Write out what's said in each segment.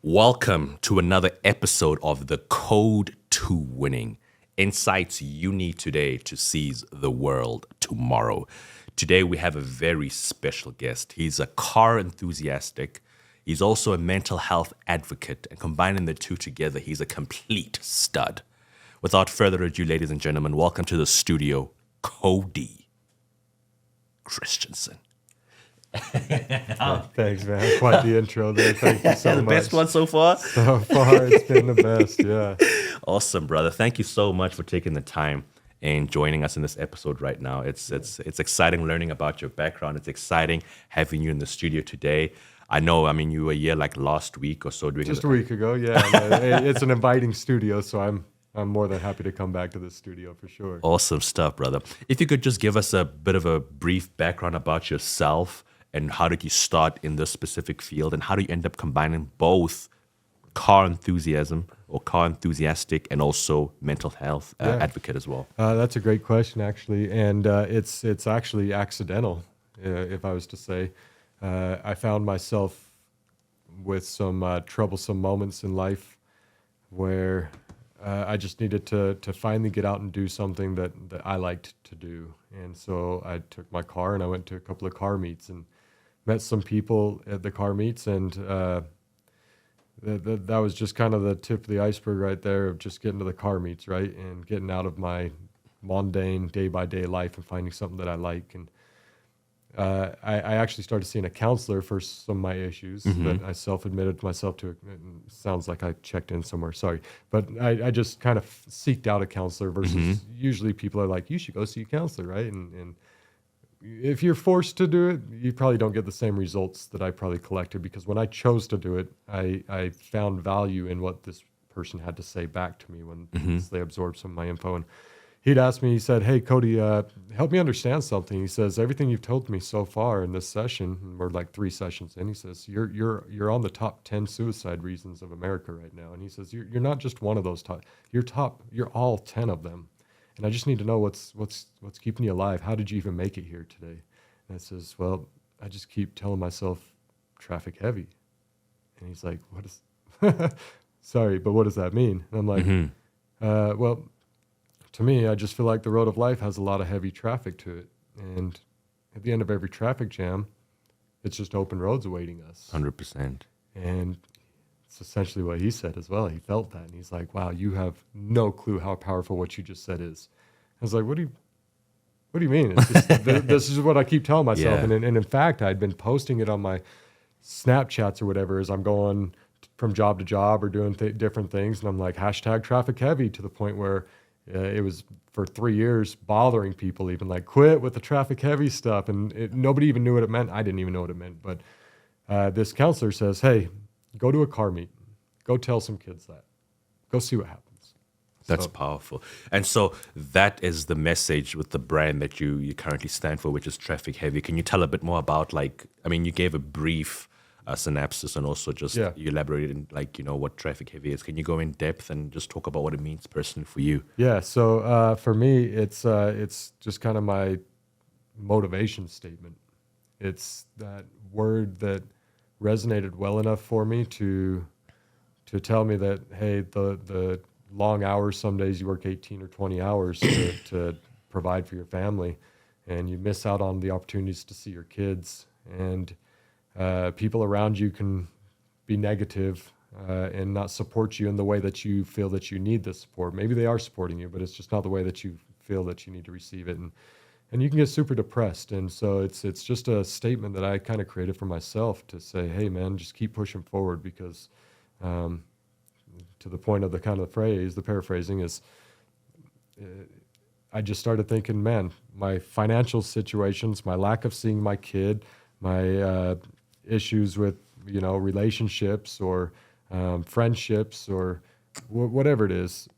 Welcome to another episode of the Code to Winning. Insights you need today to seize the world tomorrow. Today we have a very special guest. He's a car enthusiastic. He's also a mental health advocate, and combining the two together, he's a complete stud. Without further ado, ladies and gentlemen, welcome to the studio, Cody Christensen. Thanks, man. Quite the intro there. Thank you so The much. best one so far? So far, it's been the best, yeah. Awesome, brother. Thank you so much for taking the time and joining us in this episode right now. It's exciting learning about your background. It's exciting having you in the studio today. I mean, you were here like last week or so doing Just a week ago, yeah. It's an inviting studio, so I'm more than happy to come back to this studio for sure. Awesome stuff, brother. If you could just give us a bit of a brief background about yourself and how did you start in this specific field and how do you end up combining both car enthusiasm or car enthusiastic and also mental health advocate as well? That's a great question, actually, and it's actually accidental, if I was to say. I found myself with some troublesome moments in life where I just needed to finally get out and do something that I liked to do. And so I took my car and I went to a couple of car meets and met some people at the car meets, and that was just kind of the tip of the iceberg right there of just getting to the car meets, right? And getting out of my mundane day-by-day life and finding something that I like. And I actually started seeing a counselor for some of my issues that I self-admitted to myself to. It sounds like I checked in somewhere, sorry. But I just kind of seeked out a counselor versus usually people are like, you should go see a counselor, right? And if you're forced to do it, you probably don't get the same results that I probably collected, because when I chose to do it, I found value in what this person had to say back to me when they absorbed some of my info. And he'd asked me, he said, hey, Cody, help me understand something. He says, everything you've told me so far in this session, and we're like 3 sessions in, he says, you're on the top 10 suicide reasons of America right now. And he says, you're not just one of those you're all 10 of them. And I just need to know what's keeping you alive. How did you even make it here today? And I says, well, I just keep telling myself traffic heavy. And he's like, what is, sorry, but what does that mean? And I'm like, well, to me, I just feel like the road of life has a lot of heavy traffic to it. And at the end of every traffic jam, it's just open roads awaiting us. 100%. And it's essentially what he said as well. He felt that. And he's like, wow, you have no clue how powerful what you just said is. I was like, what do you mean? It's just, this is what I keep telling myself. Yeah. And in fact, I'd been posting it on my Snapchats or whatever as I'm going from job to job or doing different things. And I'm like, hashtag traffic heavy, to the point where it was for 3 years bothering people, even like, quit with the traffic heavy stuff. And nobody even knew what it meant. I didn't even know what it meant. But this counselor says, hey, go to a car meet. Go tell some kids that. Go see what happens. That's powerful. And so that is the message with the brand that you currently stand for, which is Traffic Heavy. Can you tell a bit more about, you gave a brief synopsis and also just you elaborated in what Traffic Heavy is. Can you go in depth and just talk about what it means personally for you? Yeah, so for me, it's just kind of my motivation statement. It's that word that resonated well enough for me to tell me that, hey, the long hours, some days you work 18 or 20 hours to provide for your family, and you miss out on the opportunities to see your kids, and people around you can be negative and not support you in the way that you feel that you need the support. Maybe they are supporting you, but it's just not the way that you feel that you need to receive it. And you can get super depressed. And so it's just a statement that I kind of created for myself to say, hey, man, just keep pushing forward, because to the point of the kind of phrase, the paraphrasing is, I just started thinking, man, my financial situations, my lack of seeing my kid, my issues with, relationships or friendships or whatever it is,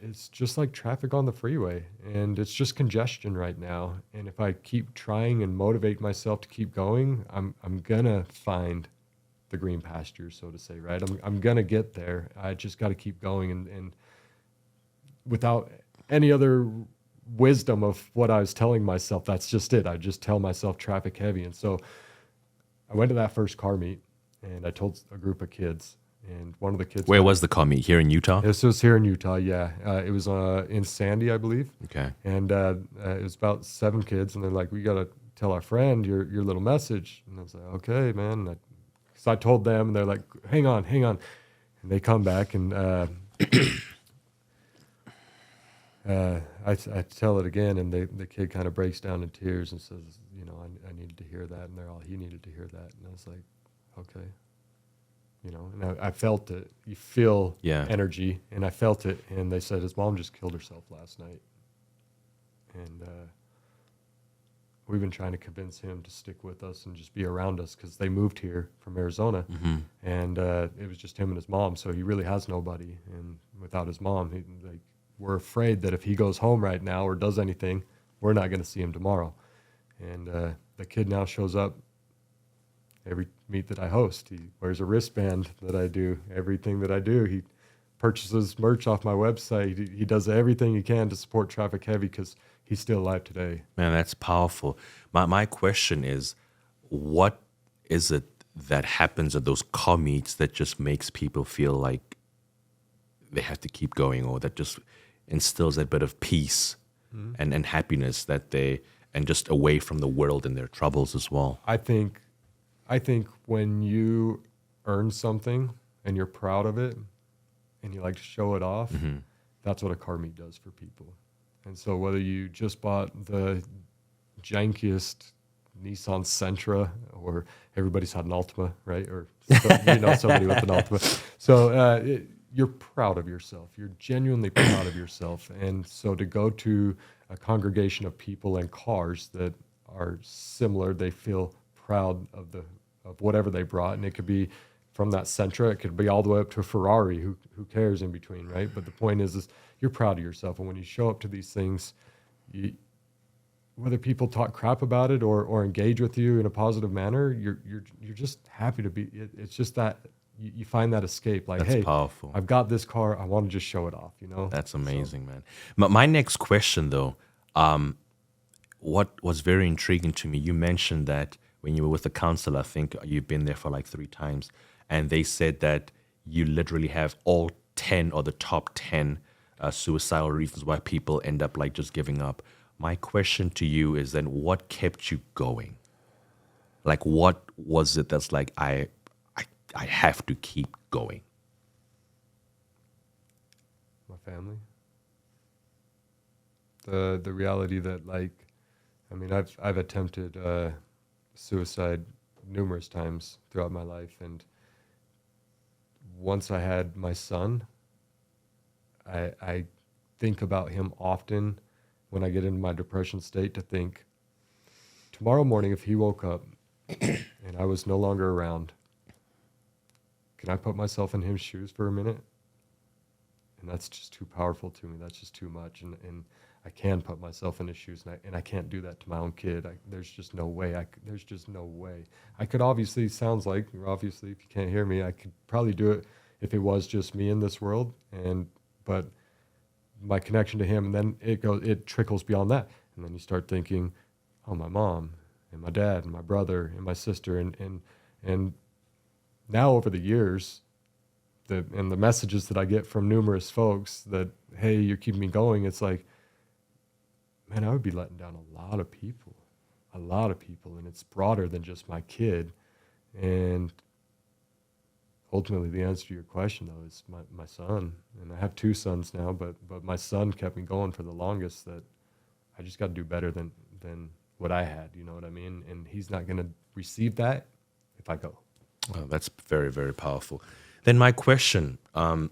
it's just like traffic on the freeway, and it's just congestion right now. And if I keep trying and motivate myself to keep going, I'm gonna find the green pastures, so to say, right? I'm gonna get there. I just got to keep going, and without any other wisdom of what I was telling myself, that's just it. I just tell myself traffic heavy. And so I went to that first car meet, and I told a group of kids, and one of the kids. Where was the car meet? Here in Utah? This was here in Utah, yeah. It was in Sandy, I believe. Okay. And it was about 7 kids, and they're like, "We gotta tell our friend your little message." And I was like, "Okay, man." So I told them, and they're like, "Hang on." And they come back, and I tell it again, and the kid kind of breaks down in tears and says, I needed to hear that, and he needed to hear that. And I was like, okay. And I felt it. You feel energy, and I felt it. And they said his mom just killed herself last night. And we've been trying to convince him to stick with us and just be around us, because they moved here from Arizona, and it was just him and his mom. So he really has nobody. And without his mom, we're afraid that if he goes home right now or does anything, we're not going to see him tomorrow. And the kid now shows up every meet that I host. He wears a wristband that I do. Everything that I do, he purchases merch off my website. He does everything he can to support Traffic Heavy, because he's still alive today. Man, that's powerful. My question is, what is it that happens at those car meets that just makes people feel like they have to keep going, or that just instills that bit of peace and happiness and just away from the world and their troubles as well? I think when you earn something and you're proud of it and you like to show it off, that's what a car meet does for people. And so whether you just bought the jankiest Nissan Sentra, or everybody's had an Altima, right? Or somebody with an Altima. So you're proud of yourself. You're genuinely proud of yourself. And so to go to a congregation of people and cars that are similar, they feel proud of whatever they brought. And it could be from that Sentra, it could be all the way up to a Ferrari. Who cares in between, right? But the point is you're proud of yourself. And when you show up to these things, whether people talk crap about it or engage with you in a positive manner, you're just happy to be. It's just that you find that escape. Like, that's hey, powerful. I've got this car. I want to just show it off. That's amazing, man. My next question, though, what was very intriguing to me, you mentioned that when you were with the counselor, I think you've been there for like 3 times, and they said that you literally have all 10 or the top 10 suicidal reasons why people end up like just giving up. My question to you is then, what kept you going? Like, what was it that's like, I have to keep going? My family. The reality that, like, I mean, I've attempted suicide numerous times throughout my life, and once I had my son, I think about him often when I get into my depression state, to think, tomorrow morning if he woke up and I was no longer around, can I put myself in his shoes for a minute? And that's just too powerful to me. That's just too much. And I can put myself in his shoes, and I can't do that to my own kid. There's just no way. There's just no way. I could obviously, if you can't hear me, I could probably do it if it was just me in this world. But my connection to him, and then it trickles beyond that. And then you start thinking, oh, my mom and my dad and my brother and my sister. And now over the years, the messages that I get from numerous folks that, hey, you're keeping me going, it's like, man, I would be letting down a lot of people. And it's broader than just my kid. And ultimately, the answer to your question, though, is my son. And I have 2 sons now, but my son kept me going for the longest, that I just got to do better than what I had, you know what I mean? And he's not going to receive that if I go. Well, that's very, very powerful. Then my question, I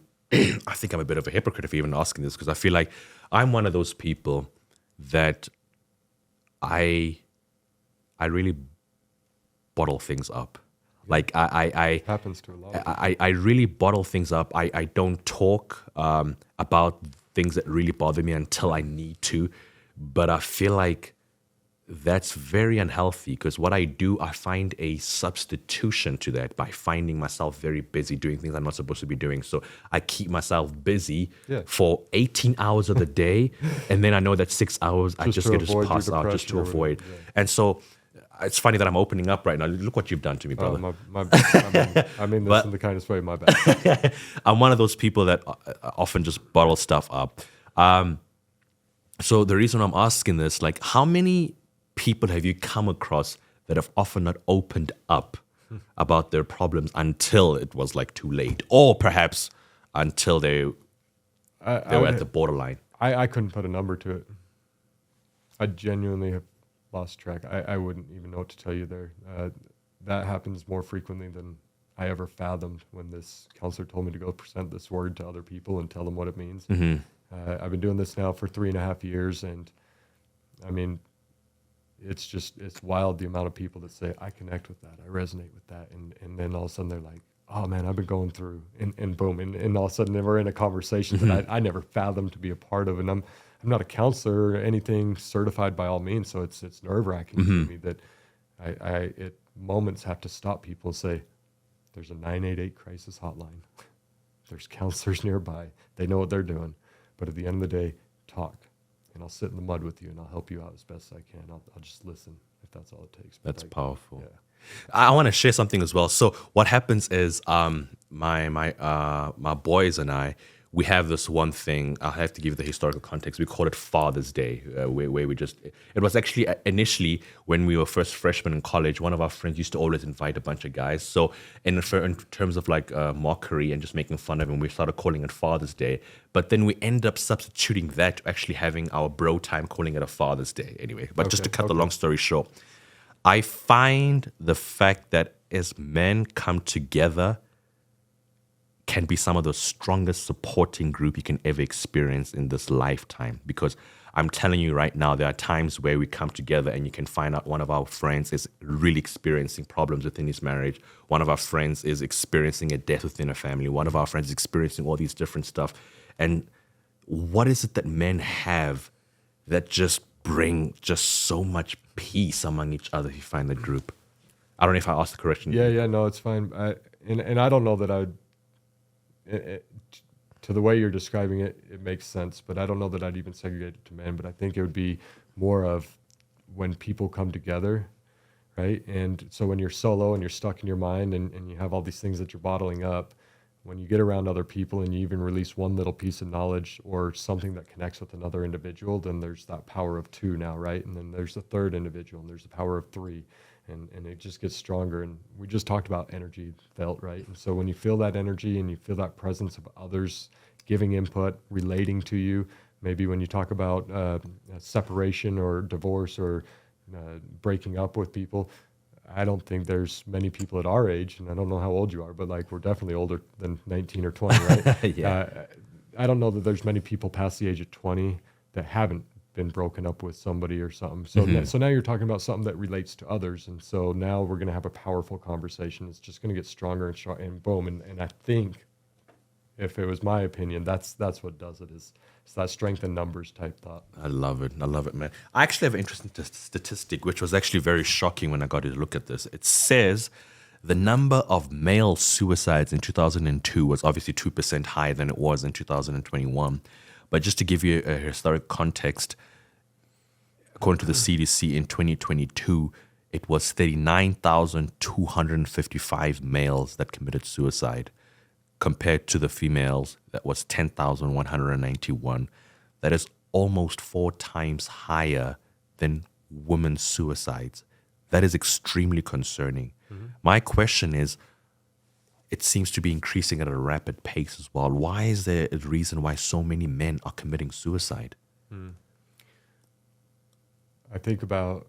think I'm a bit of a hypocrite for even asking this, because I feel like I'm one of those people that I really bottle things up. Like I happens to a lot of people. I really bottle things up. I don't talk about things that really bother me until I need to. But I feel like that's very unhealthy, because what I do, I find a substitution to that by finding myself very busy doing things I'm not supposed to be doing. So I keep myself busy for 18 hours of the day, and then I know that 6 hours I just get to pass out just to avoid. And so it's funny that I'm opening up right now. Look what you've done to me, brother. I mean this in the kindest way. My bad. I'm one of those people that often just bottle stuff up. So the reason I'm asking this, like, how many people have you come across that have often not opened up about their problems until it was like too late, or perhaps until they were at the borderline? I couldn't put a number to it. I genuinely have lost track. I wouldn't even know what to tell you there. That happens more frequently than I ever fathomed when this counselor told me to go present this word to other people and tell them what it means. Mm-hmm. I've been doing this now for 3.5 years, and I mean, it's wild the amount of people that say, I connect with that, I resonate with that, and then all of a sudden they're like, oh man, I've been going through, and boom, and all of a sudden we're in a conversation that I never fathomed to be a part of, and I'm not a counselor or anything certified by all means, so it's nerve-wracking to me that I at moments have to stop people and say, there's a 988 crisis hotline, there's counselors nearby, they know what they're doing. But at the end of the day, talk, and I'll sit in the mud with you, and I'll help you out as best I can. I'll just listen if that's all it takes. That's powerful. Yeah. I want to share something as well. So what happens is my boys and I, we have this one thing. I have to give the historical context. We call it Father's Day, where we just, it was actually initially when we were first freshmen in college, one of our friends used to always invite a bunch of guys. So in terms of like mockery and just making fun of him, we started calling it Father's Day. But then we end up substituting that to actually having our bro time, calling it a Father's Day anyway. But just to cut the long story short, I find the fact that as men come together can be some of the strongest supporting group you can ever experience in this lifetime. Because I'm telling you right now, there are times where we come together and you can find out one of our friends is really experiencing problems within his marriage. One of our friends is experiencing a death within a family. One of our friends is experiencing all these different stuff. And what is it that men have that just bring just so much peace among each other if you find that group? I don't know if I asked the correction. Yeah, no, it's fine. And I don't know that I would, to the way you're describing it, it makes sense, but I don't know that I'd even segregate it to men, but I think it would be more of when people come together, right? And so when you're solo and you're stuck in your mind and you have all these things that you're bottling up, when you get around other people and you even release one little piece of knowledge or something that connects with another individual, then there's that power of two now, right? And then there's a third individual and there's the power of three. And it just gets stronger. And we just talked about energy felt, right? And so when you feel that energy and you feel that presence of others giving input, relating to you, maybe when you talk about separation or divorce or breaking up with people, I don't think there's many people at our age, and I don't know how old you are, but like we're definitely older than 19 or 20, right? Yeah. I don't know that there's many people past the age of 20 that haven't been broken up with somebody or something. So, so now you're talking about something that relates to others. And so now we're going to have a powerful conversation. It's just going to get stronger and stronger and boom. And I think if it was my opinion, that's what does it is it's that strength in numbers type thought. I love it, man. I actually have an interesting statistic, which was actually very shocking when I got to look at this. It says the number of male suicides in 2002 was obviously 2% higher than it was in 2021. But just to give you a historic context, according to the CDC in 2022, it was 39,255 males that committed suicide, compared to the females, that was 10,191. That is almost 4 times higher than women's suicides. That is extremely concerning. My question is, it seems to be increasing at a rapid pace as well. Why is there a reason why so many men are committing suicide? I think about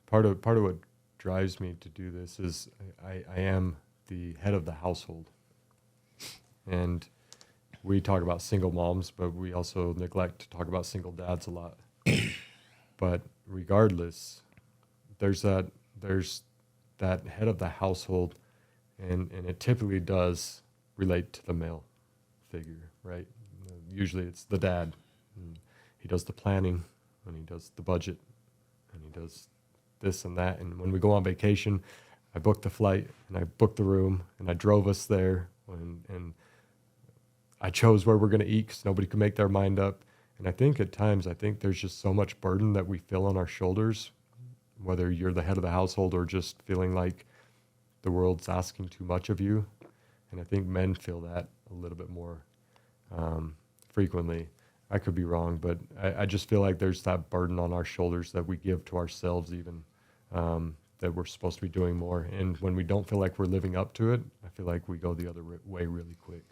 part of what drives me to do this is I am the head of the household, and we talk about single moms, but we also neglect to talk about single dads a lot. But regardless, there's that head of the household, and it typically does relate to the male figure, right? Usually it's the dad. And he does the planning, and he does the budget, and he does this and that. And when we go on vacation, I booked the flight, and I booked the room, and I drove us there, and I chose where we're going to eat because nobody could make their mind up. And I think at times, there's just so much burden that we feel on our shoulders, whether you're the head of the household or just feeling like the world's asking too much of you. And I think men feel that a little bit more frequently. I could be wrong, but I just feel like there's that burden on our shoulders that we give to ourselves even, that we're supposed to be doing more. And when we don't feel like we're living up to it, I feel like we go the other way really quick.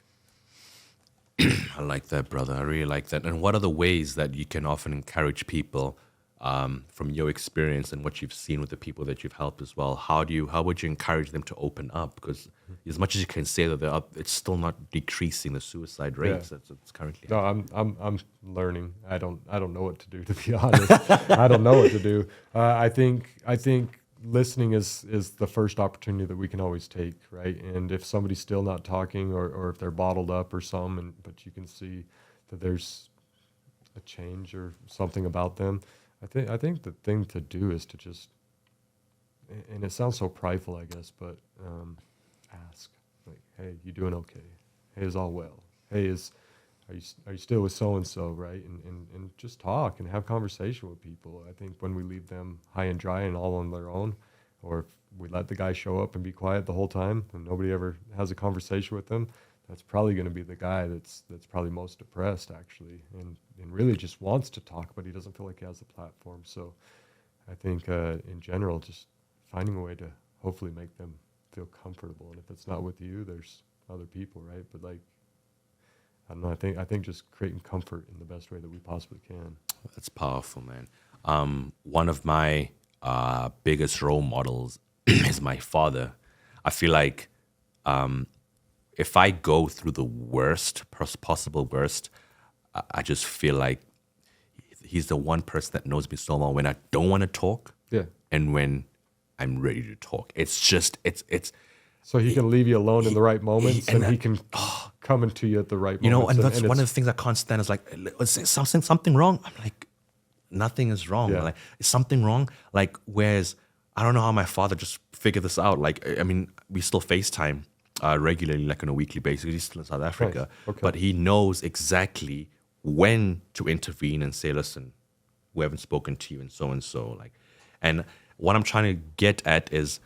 I like that, brother. I really like that. And what are the ways that you can often encourage people from your experience and what you've seen with the people that you've helped as well? How would you encourage them to open up? Because as much as you can say that they're up, it's still not decreasing the suicide rates that's currently. No, I'm learning. I don't know what to do, to be honest. I don't know what to do. I think listening is the first opportunity that we can always take, right? And if somebody's still not talking, or if they're bottled up or something, but you can see that there's a change or something about them, I think the thing to do is to just, and it sounds so prideful, I guess, but ask, like, hey, you doing okay? Hey, is all well? Hey, are you still with so and so, right? And just talk and have conversation with people. I think when we leave them high and dry and all on their own, or if we let the guy show up and be quiet the whole time and nobody ever has a conversation with them, that's probably going to be the guy that's probably most depressed, actually, and really just wants to talk, but he doesn't feel like he has the platform. So I think in general, just finding a way to hopefully make them feel comfortable. And if it's not with you, there's other people, right? But like, I don't know. I think just creating comfort in the best way that we possibly can. That's powerful, man. One of my biggest role models is my father. I feel like if I go through the worst, possible worst, I just feel like he's the one person that knows me so well when I don't want to talk, and when I'm ready to talk. It's just it's. So he can leave you alone in the right moments, and he can come into you at the right moments. You know, and that's one of the things I can't stand is like, is something wrong? I'm like, nothing is wrong. Yeah. Like, is something wrong? Like, whereas I don't know how my father just figured this out. Like, I mean, we still FaceTime regularly, like on a weekly basis. He's still in South Africa, Nice. Okay. but he knows exactly when to intervene and say, listen, we haven't spoken to you and so. Like, and what I'm trying to get at is,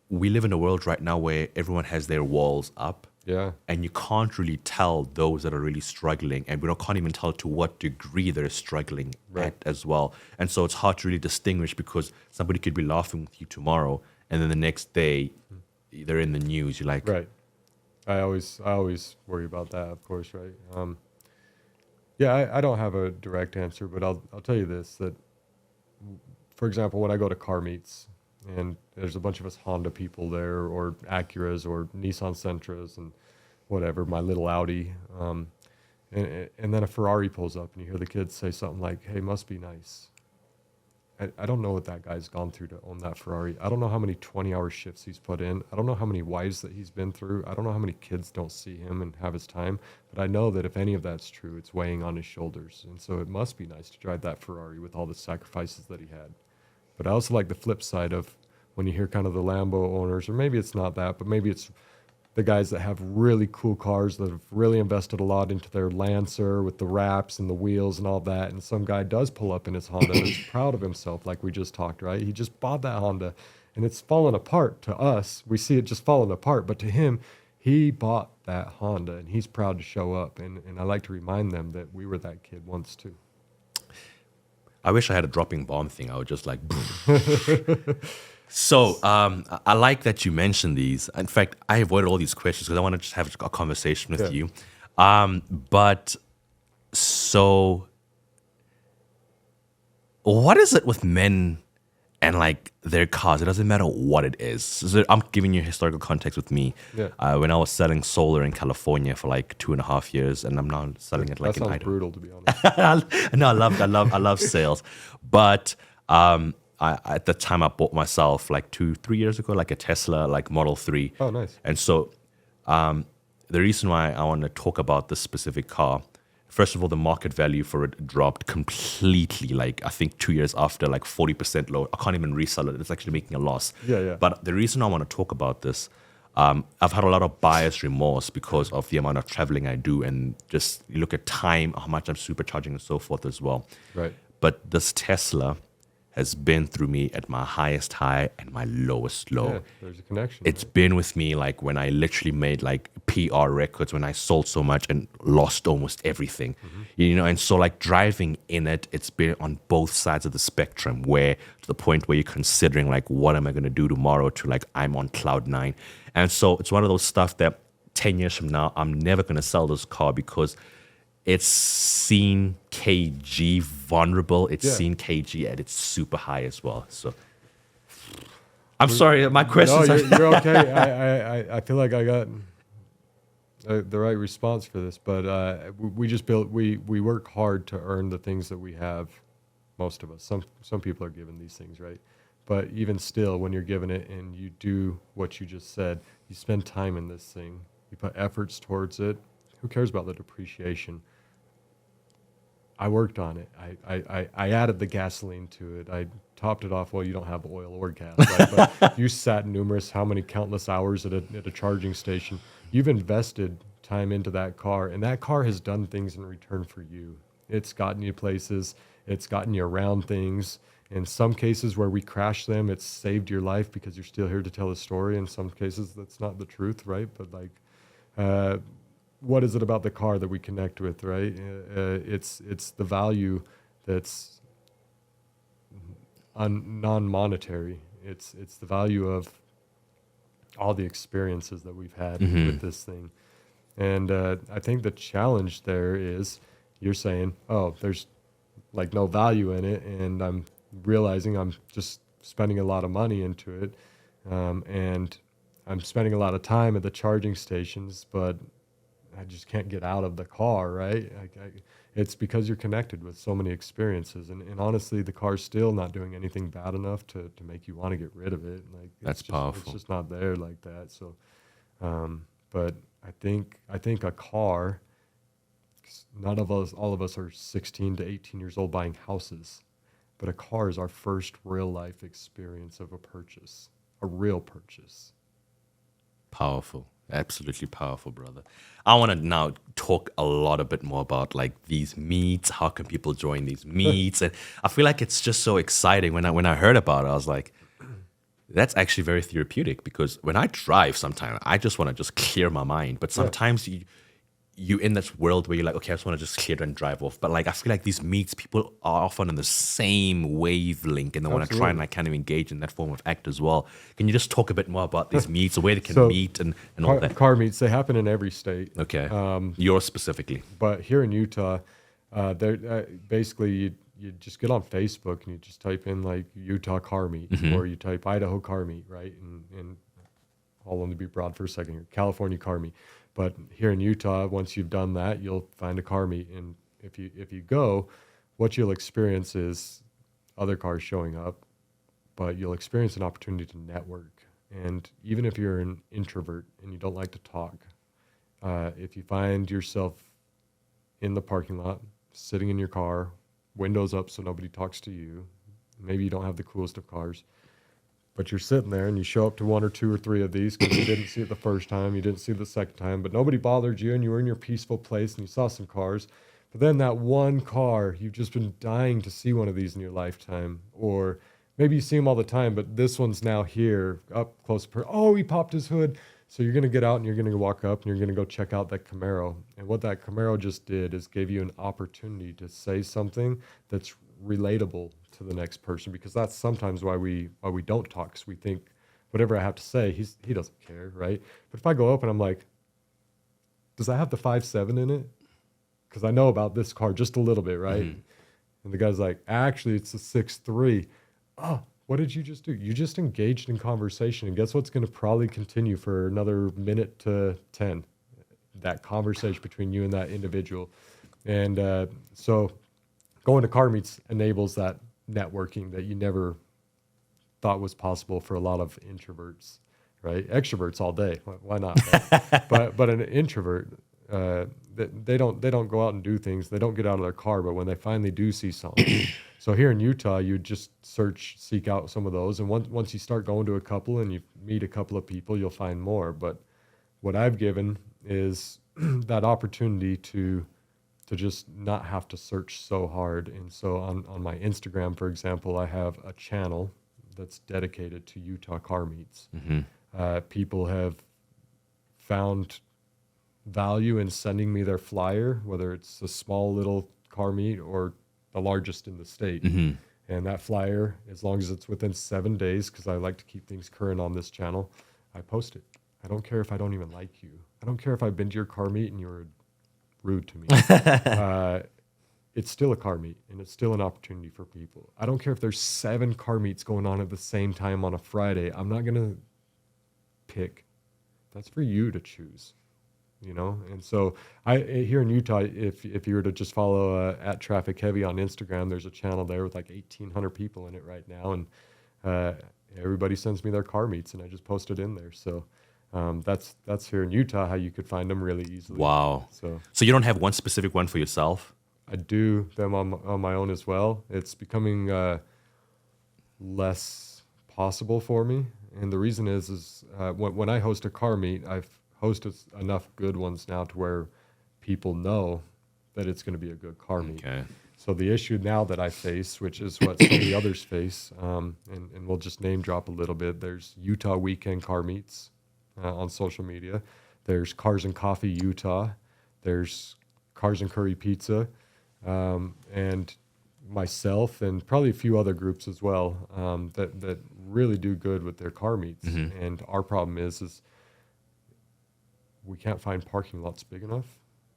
we live in a world right now where everyone has their walls up. Yeah. And you can't really tell those that are really struggling, and can't even tell to what degree they're struggling at as well. And so it's hard to really distinguish, because somebody could be laughing with you tomorrow, and then the next day they're in the news. You're like, right. I always worry about that, of course, right? Yeah, I don't have a direct answer, but I'll tell you this, that, for example, when I go to car meets, and there's a bunch of us Honda people there, or Acuras, or Nissan Sentras, and whatever, my little Audi. And then a Ferrari pulls up, and you hear the kids say something like, hey, must be nice. I don't know what that guy's gone through to own that Ferrari. I don't know how many 20-hour shifts he's put in. I don't know how many wives that he's been through. I don't know how many kids don't see him and have his time. But I know that if any of that's true, it's weighing on his shoulders. And so it must be nice to drive that Ferrari with all the sacrifices that he had. But I also like the flip side of when you hear kind of the Lambo owners, or maybe it's not that, but maybe it's the guys that have really cool cars that have really invested a lot into their Lancer with the wraps and the wheels and all that. And some guy does pull up in his Honda and is proud of himself, like we just talked, right? He just bought that Honda and it's fallen apart. To us, we see it just falling apart. But to him, he bought that Honda and he's proud to show up. And I like to remind them that we were that kid once too. I wish I had a dropping bomb thing. I would just like, boom. So I like that you mentioned these. In fact, I avoided all these questions because I want to just have a conversation with you. But so what is it with men and like their cars? It doesn't matter what it is. So I'm giving you historical context with me. Yeah. When I was selling solar in California for like 2.5 years, and I'm now selling it like that in sounds Idaho. brutal, to be honest. No, I love sales, but at the time I bought myself like 2-3 years ago, like a Tesla, like Model 3. Oh, nice. And so the reason why I want to talk about this specific car, first of all, the market value for it dropped completely. Like I think 2 years after, like 40% low. I can't even resell it. It's actually making a loss. Yeah. But the reason I want to talk about this, I've had a lot of buyer's remorse because of the amount of traveling I do, and just you look at time, how much I'm supercharging and so forth as well. Right. But this Tesla has been through me at my highest high and my lowest low. Yeah, there's a connection. It's been with me like when I literally made like PR records, when I sold so much and lost almost everything, and so like driving in it, it's been on both sides of the spectrum, where to the point where you're considering like, what am I going to do tomorrow, to like, I'm on cloud nine. And so it's one of those stuff that 10 years from now, I'm never going to sell this car because it's seen KG vulnerable. It's seen KG at its super high as well. So I'm sorry, my questions. No, you're okay. I feel like I got the right response for this, but we work hard to earn the things that we have. Most of us. Some people are given these things, right? But even still, when you're given it and you do what you just said, you spend time in this thing, you put efforts towards it. Who cares about the depreciation? I worked on it. I added the gasoline to it. I topped it off. Well, you don't have oil or gas, right? But you sat countless hours at a charging station. You've invested time into that car, and that car has done things in return for you. It's gotten you places. It's gotten you around things. In some cases where we crash them, it's saved your life because you're still here to tell a story. In some cases, that's not the truth, right? But like, what is it about the car that we connect with, right? It's the value that's non-monetary. It's the value of all the experiences that we've had with this thing. And I think the challenge there is you're saying, oh, there's like no value in it, and I'm realizing I'm just spending a lot of money into it, and I'm spending a lot of time at the charging stations, but I just can't get out of the car, right? It's because you're connected with so many experiences, and honestly, the car's still not doing anything bad enough to make you want to get rid of it. Like That's powerful. It's just not there like that. So, but I think a car. All of us are 16 to 18 years old buying houses, but a car is our first real life experience of a purchase, a real purchase. Powerful. Absolutely powerful, brother. I want to now talk a bit more about like these meets. How can people join these meets? And I feel like it's just so exciting. When I heard about it, I was like, that's actually very therapeutic, because when I drive sometimes, I just want to just clear my mind. But sometimes you in this world where you're like, okay, I just want to just clear and drive off. But like, I feel like these meets, people are often on the same wavelength, and they want to try and like kind of engage in that form of act as well. Can you just talk a bit more about these meets, or where they can meet and all that? Car meets, they happen in every state. Okay. Yours specifically. But here in Utah, basically you just get on Facebook and you just type in like Utah car meet, or you type Idaho car meet, right? And I'll only be broad for a second here. California car meet. But here in Utah, once you've done that, you'll find a car meet. And if you go, what you'll experience is other cars showing up, but you'll experience an opportunity to network. And even if you're an introvert and you don't like to talk, if you find yourself in the parking lot, sitting in your car, windows up so nobody talks to you, maybe you don't have the coolest of cars, but you're sitting there and you show up to one or two or three of these because you didn't see it the first time, you didn't see it the second time, but nobody bothered you, and you were in your peaceful place and you saw some cars. But then that one car, you've just been dying to see one of these in your lifetime. Or maybe you see them all the time, but this one's now here, up close. Oh, he popped his hood. So you're going to get out and you're going to walk up and you're going to go check out that Camaro. And what that Camaro just did is gave you an opportunity to say something that's relatable to the next person, because that's sometimes why we don't talk, because we think whatever I have to say, he doesn't care, right? But if I go up and I'm like, does that have the 5.7 in it? Because I know about this car just a little bit, right? And the guy's like, actually, it's a 6.3. Oh, what did you just do? You just engaged in conversation, and guess what's going to probably continue for another minute to 10? That conversation between you and that individual. And so going to car meets enables that networking that you never thought was possible for a lot of introverts, right? Extroverts all day. Why not? But an introvert, they don't go out and do things. They don't get out of their car, but when they finally do see something, so here in Utah, you just seek out some of those, and once you start going to a couple and you meet a couple of people, you'll find more. But what I've given is that opportunity to just not have to search so hard. And so on my Instagram, for example, I have a channel that's dedicated to Utah car meets. People have found value in sending me their flyer, whether it's a small little car meet or the largest in the state. And that flyer, as long as it's within 7 days, because I like to keep things current on this channel, I post it. I don't care if I don't even like you. I don't care if I've been to your car meet and you're rude to me. It's still a car meet, and it's still an opportunity for people. I don't care if there's 7 car meets going on at the same time on a Friday. I'm not going to pick. That's for you to choose, you know? And so here in Utah, if you were to just follow at Traffic Heavy on Instagram, there's a channel there with like 1,800 people in it right now. And everybody sends me their car meets, and I just post it in there. So that's here in Utah how you could find them really easily. Wow. So you don't have one specific one for yourself? I do them on my own as well. It's becoming less possible for me. And the reason is when I host a car meet, I've hosted enough good ones now to where people know that it's going to be a good car meet. Okay. So the issue now that I face, which is what some of the others face, and we'll just name drop a little bit, there's Utah Weekend Car Meets on social media. There's Cars and Coffee Utah. There's Cars and Curry Pizza. And myself and probably a few other groups as well that really do good with their car meets. And our problem is we can't find parking lots big enough.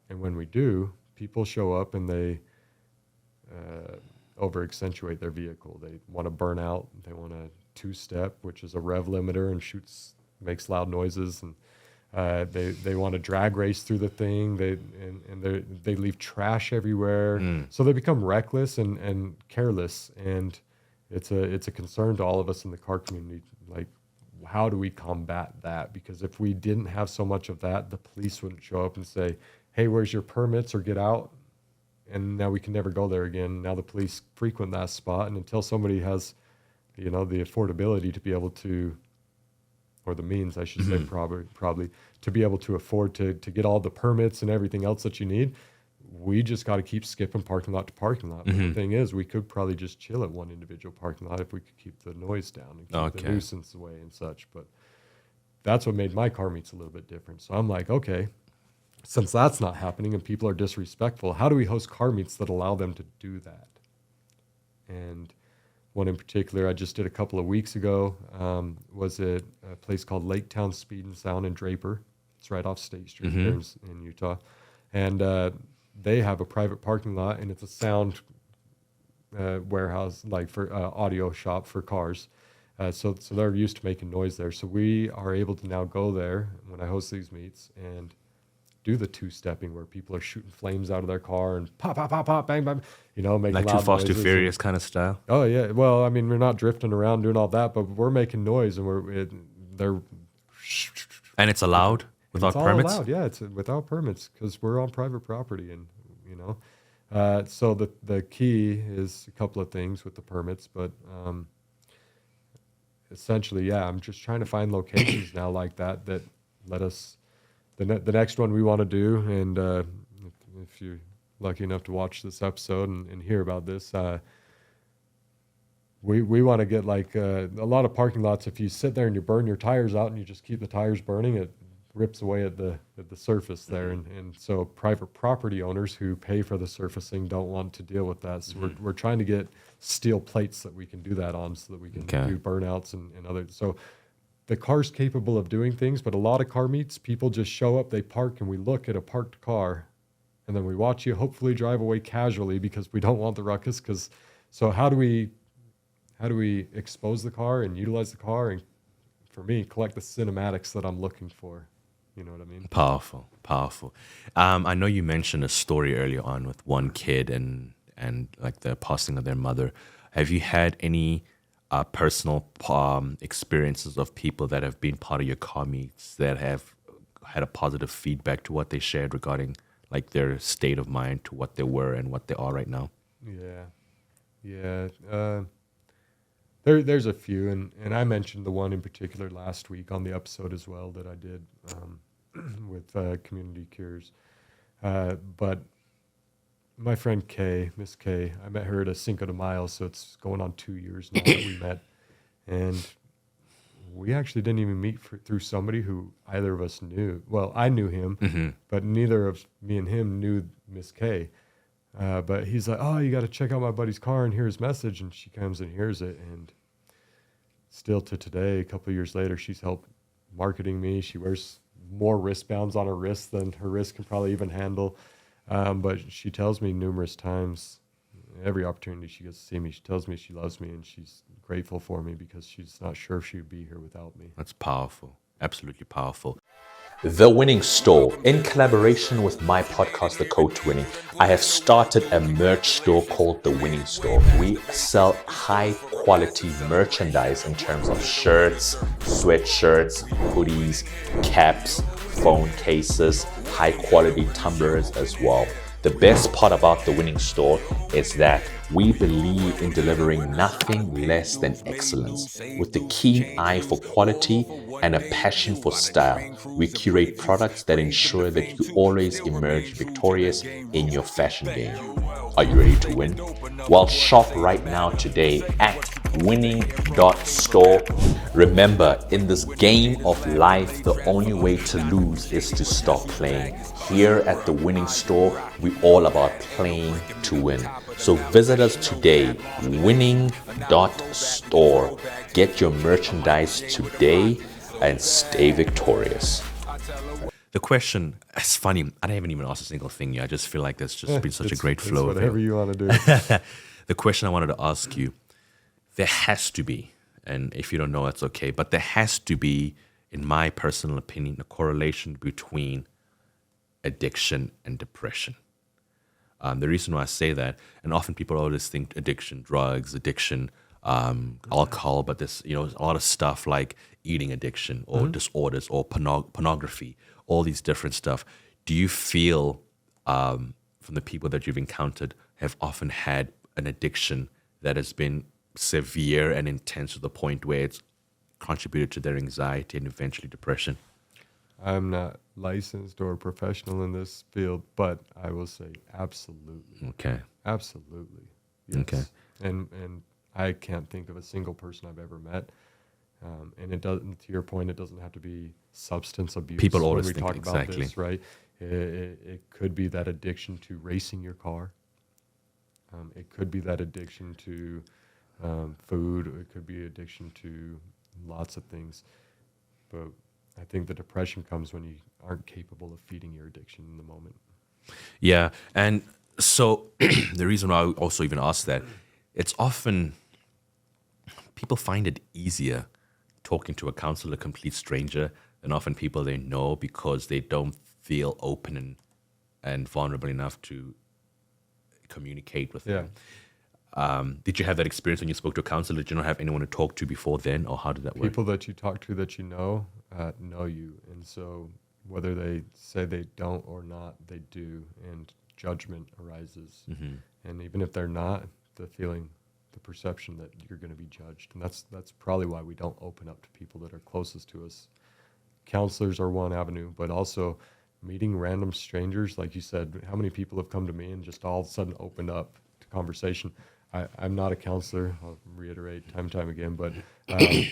And when we do, people show up and they over-accentuate their vehicle. They want to burn out. They want a two-step, which is a rev limiter and makes loud noises. And they want to drag race through the thing. They leave trash everywhere. So they become reckless and careless. And it's a concern to all of us in the car community. Like, how do we combat that? Because if we didn't have so much of that, the police wouldn't show up and say, "Hey, where's your permits?" or "Get out." And now we can never go there again. Now the police frequent that spot, and until somebody has, the affordability to be able to, or the means, I should say, probably to be able to afford to get all the permits and everything else that you need, we just got to keep skipping parking lot to parking lot. But the thing is, we could probably just chill at one individual parking lot if we could keep the noise down and keep the nuisance away and such. But that's what made my car meets a little bit different. So I'm like, okay, since that's not happening and people are disrespectful, how do we host car meets that allow them to do that? And one in particular I just did a couple of weeks ago was at a place called Laketown Speed and Sound in Draper. It's right off State Street there in Utah. And they have a private parking lot, and it's a sound warehouse, like for audio shop for cars. So they're used to making noise there. So we are able to now go there when I host these meets and do the two-stepping where people are shooting flames out of their car and pop, pop, pop, pop, bang, bang, making like loud Too Fast, Too noises. Furious kind of style? Oh, yeah. Well, I mean, we're not drifting around doing all that, but we're making noise, and they're... And it's allowed without it's all permits? allowed, yeah. It's without permits because we're on private property, and, so the key is a couple of things with the permits, but essentially, yeah, I'm just trying to find locations now like that let us... The next one we want to do, and if you're lucky enough to watch this episode and hear about this, we want to get like a lot of parking lots. If you sit there and you burn your tires out and you just keep the tires burning, it rips away at the surface there, and so private property owners who pay for the surfacing don't want to deal with that. So we're trying to get steel plates that we can do that on, so that we can do burnouts and other. So the car's capable of doing things, but a lot of car meets, people just show up, they park, and we look at a parked car, and then we watch you hopefully drive away casually because we don't want the ruckus. So how do we expose the car and utilize the car, and for me, collect the cinematics that I'm looking for? You know what I mean? Powerful. I know you mentioned a story earlier on with one kid and like the passing of their mother. Have you had any personal experiences of people that have been part of your car meets that have had a positive feedback to what they shared regarding like their state of mind to what they were and what they are right now? Yeah. There's a few, and I mentioned the one in particular last week on the episode as well that I did with Community Cures. But my friend Kay, Miss Kay, I met her at a Cinco de Mayo, so it's going on 2 years now that we met. And we actually didn't even meet through somebody who either of us knew. Well, I knew him, but neither of me and him knew Miss Kay. But he's like, oh, you got to check out my buddy's car and hear his message. And she comes and hears it. And still to today, a couple of years later, she's helped marketing me. She wears more wristbands on her wrist than her wrist can probably even handle. But she tells me numerous times, every opportunity she gets to see me, she tells me she loves me and she's grateful for me because she's not sure if she would be here without me. That's powerful. Absolutely powerful. The Winning Store, in collaboration with my podcast, The Code to Winning, I have started a merch store called The Winning Store. We sell high quality merchandise in terms of shirts, sweatshirts, hoodies, caps, phone cases, high quality tumblers as well. The best part about The Winning Store is that we believe in delivering nothing less than excellence. With a keen eye for quality and a passion for style, we curate products that ensure that you always emerge victorious in your fashion game. Are you ready to win? Well, shop right now today at winning.store. Remember, in this game of life, the only way to lose is to stop playing. Here at the Winning Store, we're all about playing to win. So visit us today, winning.store. Get your merchandise today and stay victorious. The question, it's funny, I haven't even asked a single thing yet. I just feel like there's just been such a great flow. Whatever you want to do. The question I wanted to ask you, there has to be, and if you don't know, that's okay, but there has to be, in my personal opinion, a correlation between addiction and depression. The reason why I say that, and often people always think addiction, drugs, addiction, alcohol, but there's a lot of stuff like eating addiction or disorders or pornography, all these different stuff. Do you feel from the people that you've encountered have often had an addiction that has been severe and intense to the point where it's contributed to their anxiety and eventually depression? I'm not licensed or professional in this field, but I will say absolutely. Okay. Absolutely. Yes. Okay. And I can't think of a single person I've ever met. And it doesn't, to your point, it doesn't have to be substance abuse. People always when we think talk about exactly. this, right? It could be that addiction to racing your car. It could be that addiction to food. It could be addiction to lots of things. But I think the depression comes when you aren't capable of feeding your addiction in the moment. Yeah. And so the reason why I also even ask that, it's often people find it easier talking to a counselor, a complete stranger, than often people they know because they don't feel open and vulnerable enough to communicate with them. Did you have that experience when you spoke to a counselor? Did you not have anyone to talk to before then, or how did that work? People that you talk to that you know you. And so whether they say they don't or not, they do. And judgment arises. Mm-hmm. And even if they're not, the perception that you're going to be judged. And that's probably why we don't open up to people that are closest to us. Counselors are one avenue, but also meeting random strangers. Like you said, how many people have come to me and just all of a sudden opened up to conversation? I'm not a counselor, I'll reiterate time and time again, but I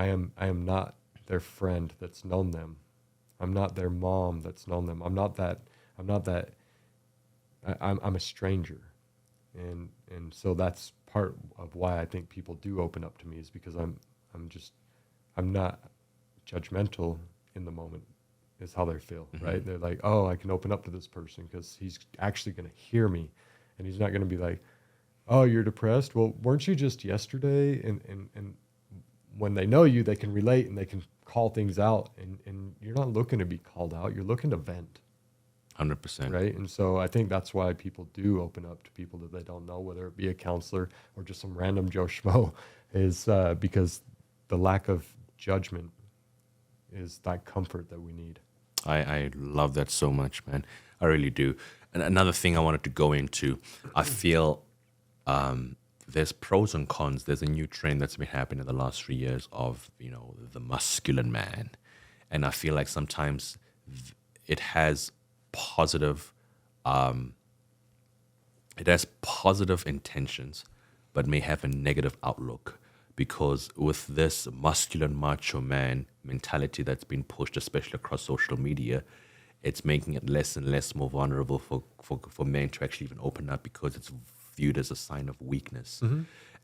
am not their friend that's known them. I'm not their mom that's known them. I'm a stranger. And so that's part of why I think people do open up to me, is because I'm not judgmental in the moment, is how they feel, Mm-hmm. right? They're like, oh, I can open up to this person because he's actually going to hear me, and he's not going to be like, oh, you're depressed? Well, weren't you just yesterday? And when they know you, they can relate and they can call things out, and you're not looking to be called out. You're looking to vent. 100%. Right? And so I think that's why people do open up to people that they don't know, whether it be a counselor or just some random Joe Schmo, is because the lack of judgment is that comfort that we need. I love that so much, man. I really do. And another thing I wanted to go into, I feel there's pros and cons. There's a new trend that's been happening in the last 3 years of, the masculine man. And I feel like sometimes it has positive, intentions, but may have a negative outlook. Because with this masculine macho man mentality that's been pushed, especially across social media, it's making it less and less more vulnerable for men to actually even open up because it's viewed as a sign of weakness.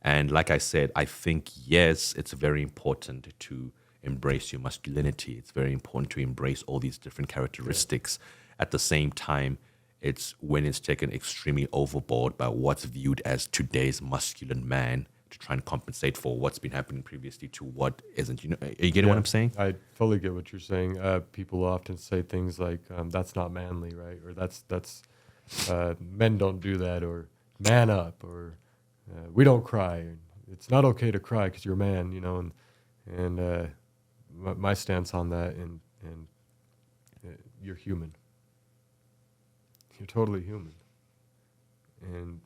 And like I said, I think, yes, it's very important to embrace your masculinity. It's very important to embrace all these different characteristics. At the same time, it's when it's taken extremely overboard by what's viewed as today's masculine man to try and compensate for what's been happening previously to what isn't. Are you getting what I'm saying? I fully get what you're saying. People often say things like, that's not manly, right? Or that's men don't do that, or man up, or we don't cry. It's not okay to cry because you're a man, and my stance on that, and you're human. You're totally human. And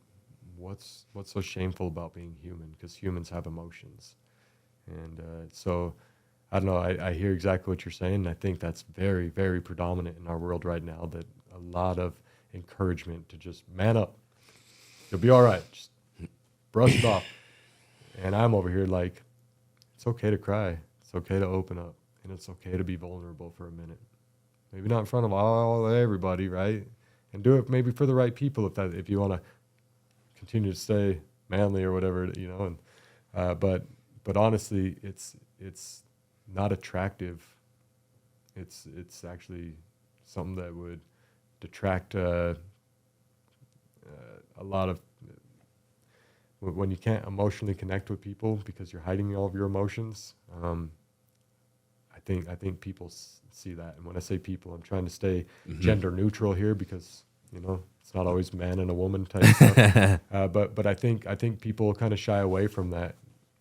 what's so shameful about being human? Because humans have emotions. And so, I don't know, I hear exactly what you're saying. And I think that's very, very predominant in our world right now, that a lot of encouragement to just man up. You'll be all right. Just brush it off. And I'm over here like, it's okay to cry. It's okay to open up. And it's okay to be vulnerable for a minute. Maybe not in front of everybody, right? And do it maybe for the right people if you want to continue to stay manly or whatever, and but honestly, it's not attractive. It's actually something that would detract a lot of when you can't emotionally connect with people because you're hiding all of your emotions. I think people see that, and when I say people, I'm trying to stay gender neutral here because it's not always man and a woman type stuff. But I think people kind of shy away from that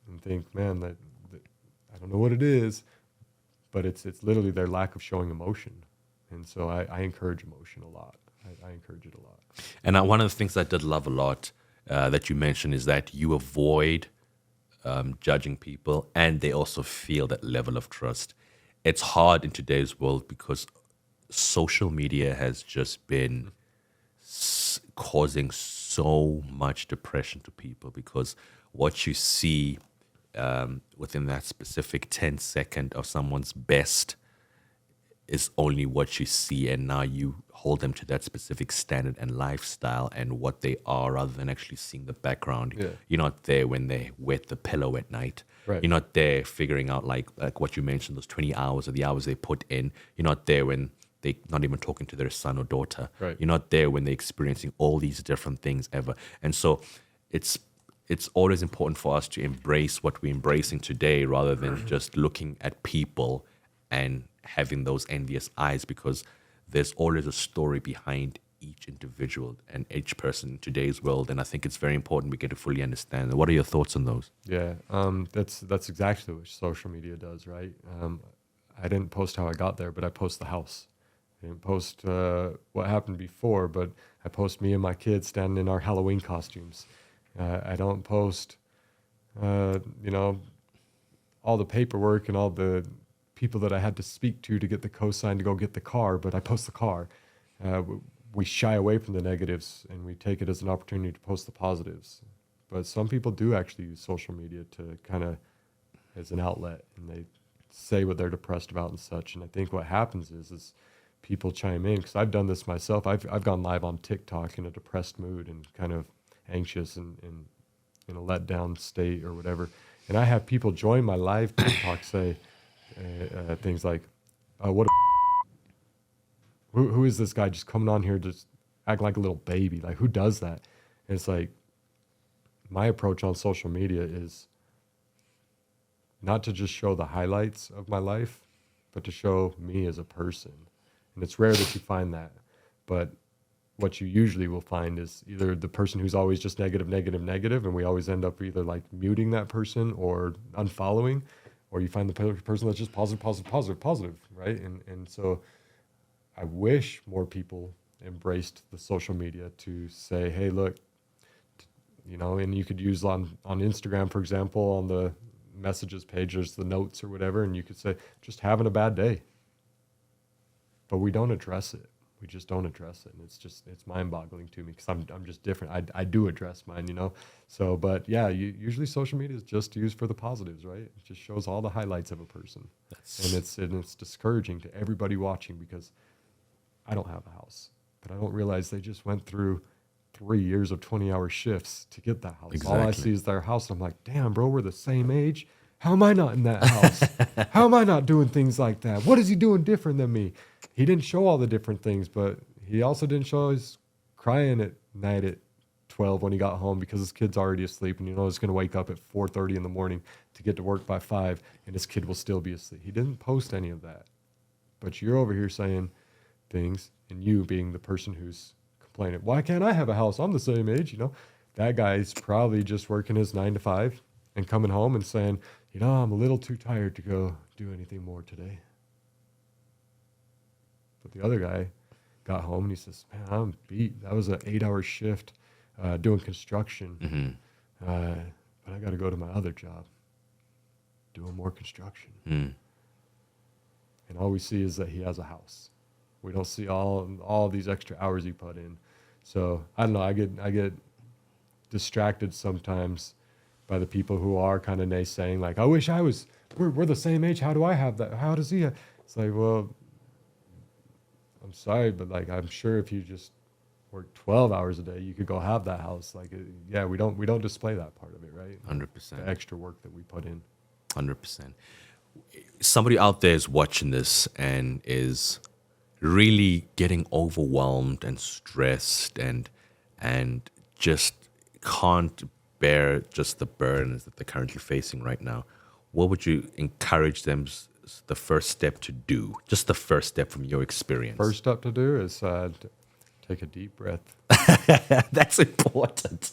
and think, man, that I don't know what it is, but it's literally their lack of showing emotion. And so I encourage emotion a lot. I encourage it a lot. And one of the things I did love a lot that you mentioned is that you avoid judging people, and they also feel that level of trust. It's hard in today's world because social media has just been causing so much depression to people, because what you see within that specific 10-second of someone's best is only what you see, and now you hold them to that specific standard and lifestyle and what they are, rather than actually seeing the background. Yeah. You're not there when they wet the pillow at night. Right. You're not there figuring out like what you mentioned, those 20 hours or the hours they put in. You're not there when they're not even talking to their son or daughter. Right. You're not there when they're experiencing all these different things ever. And so it's always important for us to embrace what we're embracing today, rather than just looking at people and having those envious eyes, because there's always a story behind each individual and each person in today's world. And I think it's very important we get to fully understand. What are your thoughts on those? Yeah, that's exactly what social media does, right? I didn't post how I got there, but I post the house. I didn't post what happened before, but I post me and my kids standing in our Halloween costumes. I don't post, all the paperwork and all the people that I had to speak to get the cosign to go get the car, but I post the car. We shy away from the negatives, and we take it as an opportunity to post the positives. But some people do actually use social media to kind of as an outlet, and they say what they're depressed about and such. And I think what happens is people chime in, because I've done this myself. I've gone live on TikTok in a depressed mood and kind of anxious and in a let down state or whatever. And I have people join my live TikTok say things like, what a who is this guy just coming on here just acting like a little baby? Like, who does that? And it's like, my approach on social media is not to just show the highlights of my life, but to show me as a person. And it's rare that you find that. But what you usually will find is either the person who's always just negative, and we always end up either like muting that person or unfollowing, or you find the person that's just positive, right? And so I wish more people embraced the social media to say, hey, look, and you could use on Instagram, for example, on the messages page, there's the notes or whatever, and you could say, just having a bad day. But we don't address it. We just don't address it. And it's mind-boggling to me because I'm just different. I do address mine, So, but yeah, usually social media is just used for the positives, right? It just shows all the highlights of a person. And it's discouraging to everybody watching because I don't have a house, but I don't realize they just went through 3 years of 20-hour shifts to get that house. Exactly. All I see is their house. And I'm like, damn, bro, we're the same age. How am I not in that house? How am I not doing things like that? What is he doing different than me? He didn't show all the different things, but he also didn't show his crying at night at 12 when he got home because his kid's already asleep and he's going to wake up at 4:30 in the morning to get to work by 5 and his kid will still be asleep. He didn't post any of that. But you're over here saying things, and you being the person who's complaining, why can't I have a house? I'm the same age, That guy's probably just working his 9 to 5 and coming home and saying, I'm a little too tired to go do anything more today. But the other guy got home and he says, man, I'm beat. That was an 8-hour shift doing construction. But I got to go to my other job doing more construction. And all we see is that he has a house. We don't see all these extra hours he put in. So I don't know. I get distracted sometimes by the people who are kind of naysaying, like, I wish we're the same age. How do I have that? How does he have? It's like, well, I'm sorry, but like, I'm sure if you just work 12 hours a day, you could go have that house. Like, we don't display that part of it, right? 100%. The extra work that we put in. 100%. Somebody out there is watching this and is really getting overwhelmed and stressed and just can't bear just the burdens that they're currently facing right now. What would you encourage them the first step to do? Just the first step from your experience. First step to do is take a deep breath. That's important.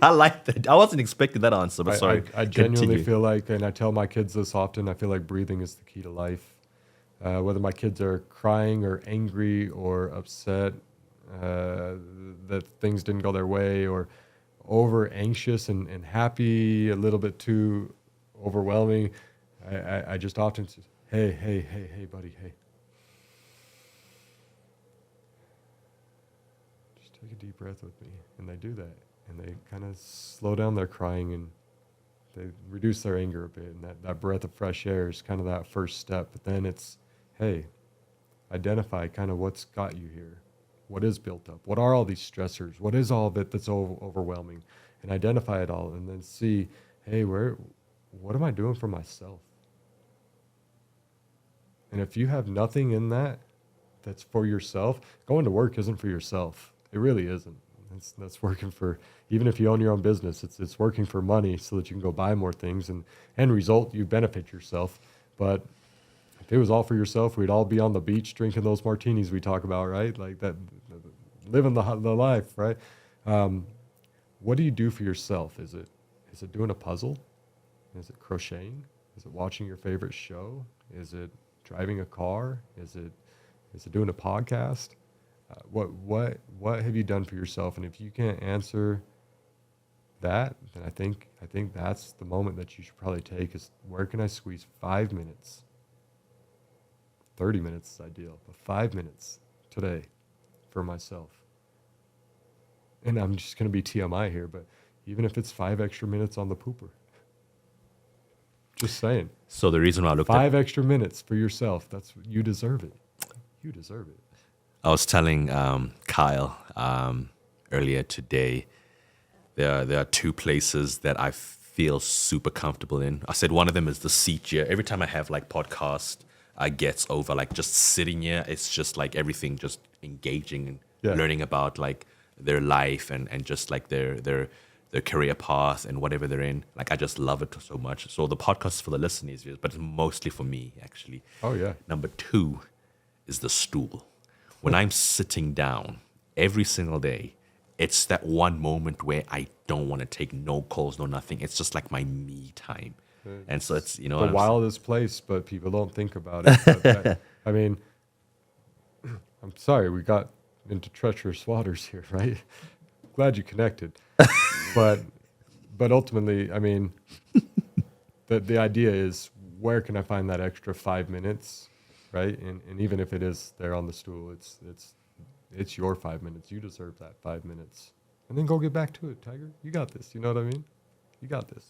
I like that. I wasn't expecting that answer, but sorry. I genuinely feel like, and I tell my kids this often, I feel like breathing is the key to life. Whether my kids are crying or angry or upset that things didn't go their way, or over anxious and happy, a little bit too overwhelming, I just often say, hey, buddy, hey. Just take a deep breath with me. And they do that. And they kind of slow down their crying and they reduce their anger a bit. And that breath of fresh air is kind of that first step. But then it's, hey, identify kind of what's got you here. What is built up? What are all these stressors? What is all of it that's overwhelming? And identify it all and then see, hey, what am I doing for myself? And if you have nothing in that's for yourself, going to work isn't for yourself. It really isn't. That's working for, even if you own your own business, it's working for money so that you can go buy more things, and end result, you benefit yourself. But if it was all for yourself, we'd all be on the beach drinking those martinis we talk about, right? Like that, living the life, right? What do you do for yourself? Is it doing a puzzle? Is it crocheting? Is it watching your favorite show? Is it driving a car? Is it doing a podcast? What have you done for yourself? And if you can't answer that, then I think that's the moment that you should probably take is, where can I squeeze 5 minutes? 30 minutes is ideal, but 5 minutes today for myself. And I'm just going to be TMI here, but even if it's 5 extra minutes on the pooper, just saying. So the reason why I looked 5 extra minutes for yourself, you deserve it. You deserve it. I was telling Kyle earlier today, there are 2 places that I feel super comfortable in. I said one of them is the seat here. Every time I have like podcast gets over, like just sitting here, it's just like everything just engaging and learning about like their life and just like their career path and whatever they're in. Like I just love it so much. So the podcast is for the listeners, but it's mostly for me actually. Oh yeah. Number 2 is the stool. When I'm sitting down every single day, it's that one moment where I don't want to take no calls, no nothing. It's just like my me time. And so it's, the wildest place, but people don't think about it. But I mean, I'm sorry we got into treacherous waters here, right? Glad you connected, but ultimately, I mean, the idea is where can I find that extra 5 minutes, right? And even if it is there on the stool, it's your 5 minutes. You deserve that 5 minutes, and then go get back to it, Tiger. You got this. You know what I mean? You got this.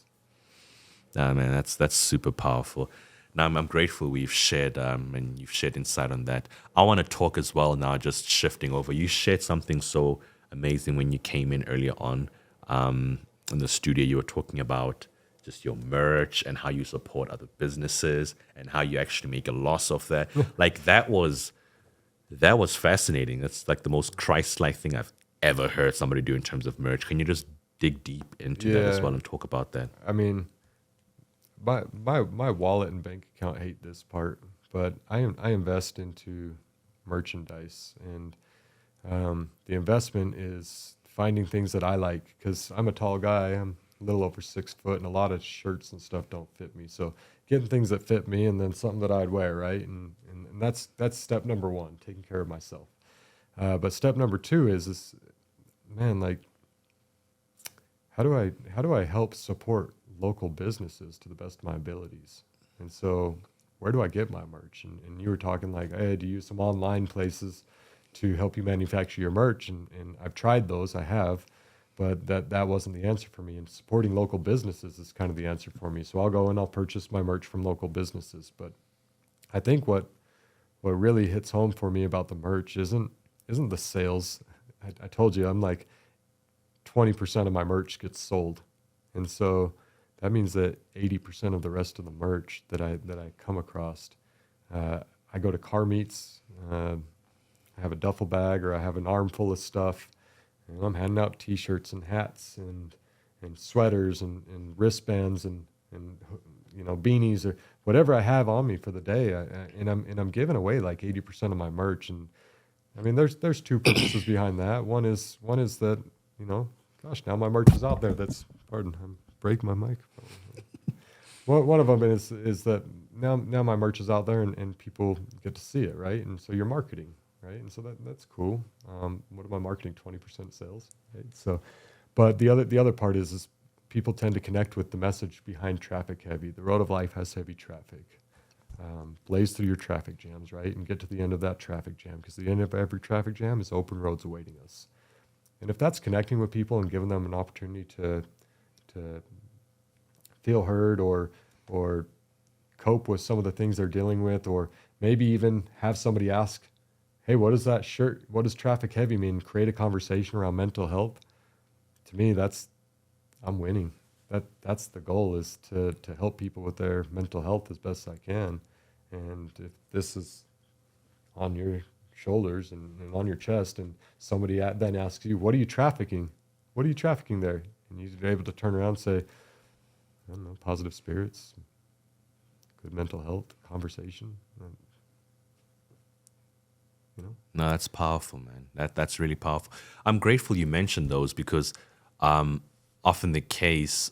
Ah, man, that's super powerful. Now I'm grateful we've shared and you've shared insight on that. I want to talk as well now, just shifting over. You shared something so amazing when you came in earlier on in the studio. You were talking about just your merch and how you support other businesses and how you actually make a loss of that. Like that was fascinating. That's like the most Christ-like thing I've ever heard somebody do in terms of merch. Can you just dig deep into that as Yeah, well and talk about that? I mean, my wallet and bank account hate this part, but I invest into merchandise, and the investment is finding things that I like because I'm a tall guy. I'm a little over 6 foot, and a lot of shirts and stuff don't fit me. So getting things that fit me, and then something that I'd wear, right? And that's step number one, taking care of myself. But step number two is man, like how do I help support local businesses to the best of my abilities? And so where do I get my merch? And you were talking like, hey, do you use some online places to help you manufacture your merch? And I've tried those, I have, but that wasn't the answer for me. And supporting local businesses is kind of the answer for me. So I'll go and I'll purchase my merch from local businesses. But I think what really hits home for me about the merch isn't the sales. I told you I'm like 20% of my merch gets sold. And so that means that 80% of the rest of the merch that I come across, I go to car meets, I have a duffel bag or I have an armful of stuff, and I'm handing out t-shirts and hats and sweaters and wristbands and beanies or whatever I have on me for the day. And I'm giving away like 80% of my merch. And I mean, there's two purposes behind that. One is that, gosh, now my merch is out there. Pardon, I'm breaking my microphone. One of them is that now my merch is out there and people get to see it, right? And so you're marketing, right? And so that's cool. What am I marketing? 20% sales, right? So, but the other part is people tend to connect with the message behind traffic heavy. The road of life has heavy traffic. Blaze through your traffic jams, right? And get to the end of that traffic jam, because the end of every traffic jam is open roads awaiting us. And if that's connecting with people and giving them an opportunity to feel heard or cope with some of the things they're dealing with, or maybe even have somebody ask, hey, what is that shirt? What does traffic heavy mean? Create a conversation around mental health. To me, I'm winning. That's the goal, is to help people with their mental health as best I can. And if this is on your shoulders and on your chest, and somebody then asks you, what are you trafficking? What are you trafficking there? And you're able to turn around and say, I don't know, positive spirits, good mental health, conversation. No, that's powerful, man. That's really powerful. I'm grateful you mentioned those because often the case,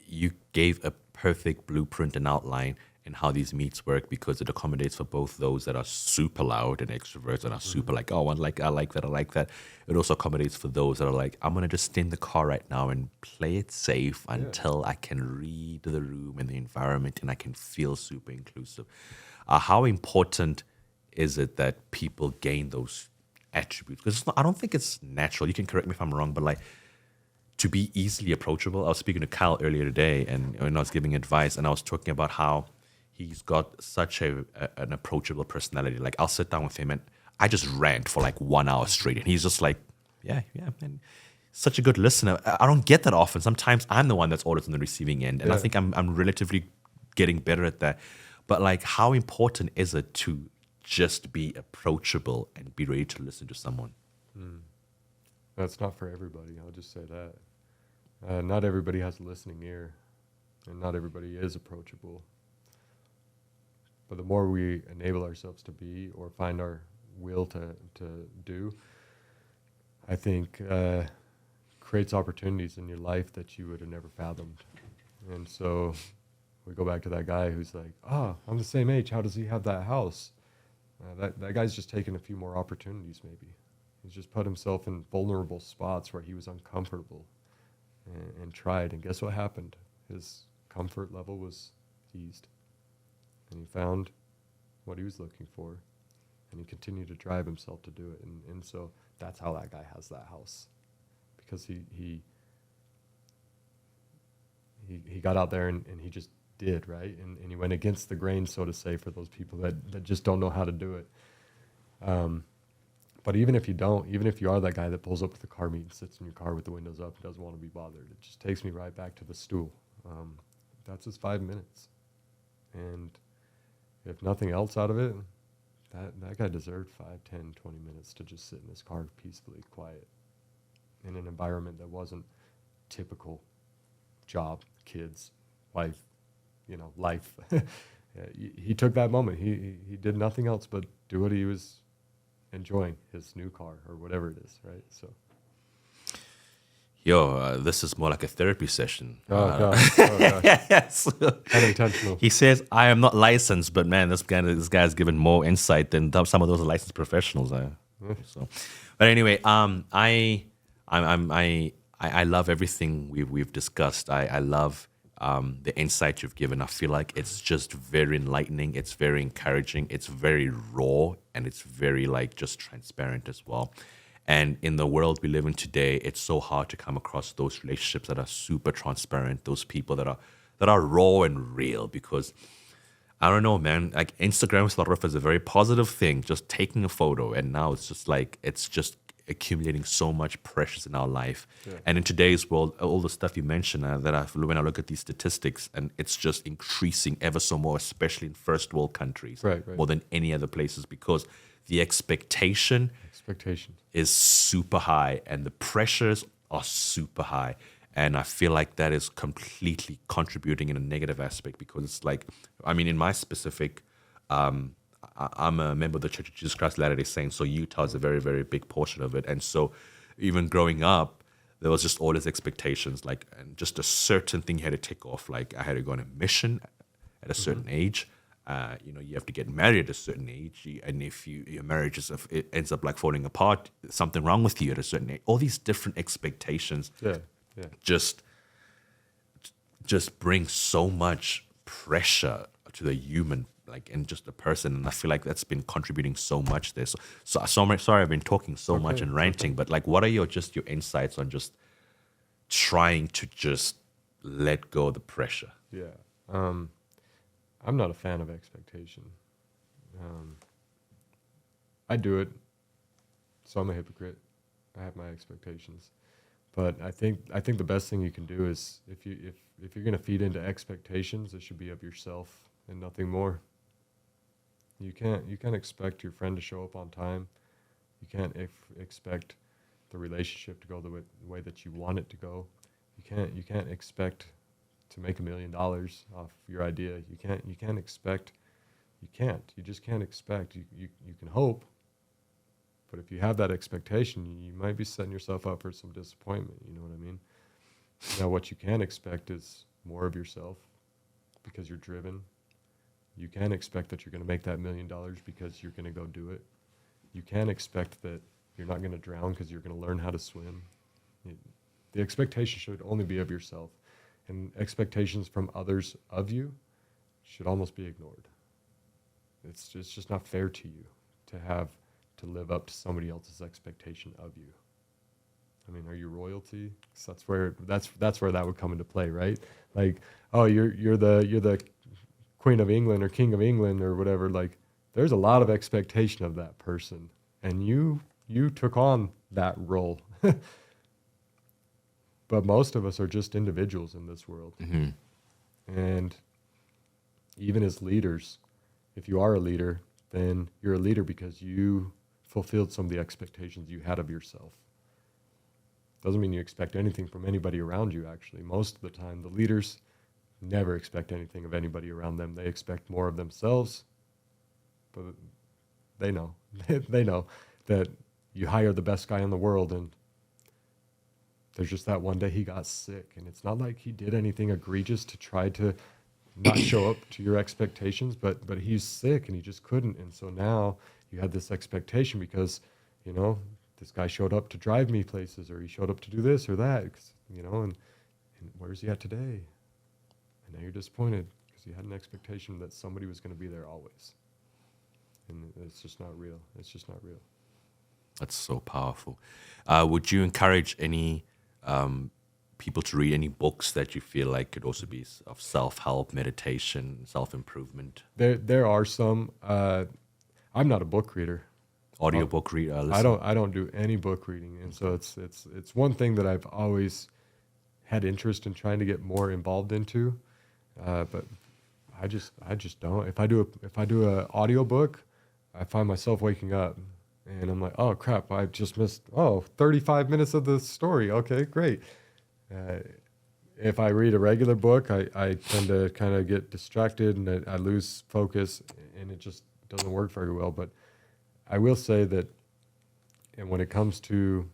you gave a perfect blueprint and outline in how these meets work, because it accommodates for both those that are super loud and extroverts and are super like, oh, I like that. It also accommodates for those that are like, I'm going to just stay in the car right now and play it safe until I can read the room and the environment and I can feel super inclusive. How important is it that people gain those attributes? Because I don't think it's natural. You can correct me if I'm wrong, but like, to be easily approachable. I was speaking to Kyle earlier today, and I was giving advice, and I was talking about how he's got such an approachable personality. Like, I'll sit down with him, and I just rant for like 1 hour straight, and he's just like, yeah, man. Such a good listener. I don't get that often. Sometimes I'm the one that's always on the receiving end, and I think I'm relatively getting better at that. But like, how important is it to just be approachable and be ready to listen to someone? That's not for everybody. I'll just say that. Not everybody has a listening ear, and not everybody is approachable. But the more we enable ourselves to be, or find our will to do, I think creates opportunities in your life that you would have never fathomed. And so we go back to that guy who's like, I'm the same age. How does he have that house? That guy's just taken a few more opportunities, maybe. He's just put himself in vulnerable spots where he was uncomfortable and tried. And guess what happened? His comfort level was eased. And he found what he was looking for. And he continued to drive himself to do it. And so that's how that guy has that house. Because he got out there and he just did, right? And he went against the grain, so to say, for those people that just don't know how to do it. But even if you don't, even if you are that guy that pulls up to the car meet and sits in your car with the windows up and doesn't want to be bothered, it just takes me right back to the stool. That's his 5 minutes. And if nothing else out of it, that guy deserved 5, 10, 20 minutes to just sit in his car peacefully, quiet, in an environment that wasn't typical job, kids, wife, life. He took that moment. He did nothing else but do what he was enjoying, his new car or whatever it is, right? So. This is more like a therapy session. Oh, gosh. Oh, gosh. Yes. Unintentional. He says, I am not licensed, but man, this guy's given more insight than some of those licensed professionals. So, but anyway, I love everything we've discussed. I love the insight you've given. I feel like it's just very enlightening. It's very encouraging. It's very raw, and it's very just transparent as well. And in the world we live in today, it's so hard to come across those relationships that are super transparent, those people that are raw and real. Because I don't know, man, like Instagram started off as a very positive thing, just taking a photo, and now it's just accumulating so much pressures in our life. Yeah. And in today's world, all the stuff you mentioned, when I look at these statistics, and it's just increasing ever so more, especially in first world countries, right. more than any other places, because the expectation is super high and the pressures are super high. And I feel like that is completely contributing in a negative aspect, because it's in my specific, I'm a member of the Church of Jesus Christ of Latter-day Saints, so Utah is a very, very big portion of it. And so even growing up, there was just all these expectations, and just a certain thing you had to tick off. Like I had to go on a mission at a certain age. You have to get married at a certain age, and if your marriage ends up falling apart, something wrong with you at a certain age. All these different expectations, just bring so much pressure to the human, and just the person. And I feel like that's been contributing so much there. So sorry, I've been talking so much and ranting, but what are your insights on just trying to just let go of the pressure? Yeah. I'm not a fan of expectation. I do it, so I'm a hypocrite. I have my expectations, but I think the best thing you can do is if you're gonna feed into expectations, it should be of yourself and nothing more. You can't expect your friend to show up on time. You can't expect the relationship to go the way that you want it to go. You can't expect to make $1 million off your idea. You just can't expect. You can hope, but if you have that expectation, you might be setting yourself up for some disappointment. You know what I mean? Now, what you can expect is more of yourself, because you're driven. You can expect that you're going to make that $1 million because you're going to go do it. You can expect that you're not going to drown because you're going to learn how to swim. The expectation should only be of yourself. And expectations from others of you should almost be ignored. It's just not fair to you to have to live up to somebody else's expectation of you. I mean, are you royalty? So that's where that would come into play, right? Like, oh, you're the Queen of England or King of England or whatever. Like, there's a lot of expectation of that person, and you took on that role. But most of us are just individuals in this world. Mm-hmm. And even as leaders, if you are a leader, then you're a leader because you fulfilled some of the expectations you had of yourself. Doesn't mean you expect anything from anybody around you, actually. Most of the time, the leaders never expect anything of anybody around them. They expect more of themselves, but they know. They know that you hire the best guy in the world, and there's just that one day he got sick, and it's not like he did anything egregious to try to not show up to your expectations, but he's sick and he just couldn't. And so now you had this expectation because, you know, this guy showed up to drive me places, or he showed up to do this or that, you know, and where's he at today? And now you're disappointed because you had an expectation that somebody was going to be there always. And it's just not real. It's just not real. That's so powerful. Would you encourage any people to read any books that you feel like could also be of self-help, meditation, self-improvement? There are some. I'm not a book reader. Audiobook reader? I don't do any book reading, and so it's one thing that I've always had interest in trying to get more involved into, but I just don't. If I do a audiobook, I find myself waking up and I'm like, oh crap, I just missed 35 minutes of the story. Okay, great. If I read a regular book, I tend to kind of get distracted and I lose focus, and it just doesn't work very well. But I will say that, and when it comes to,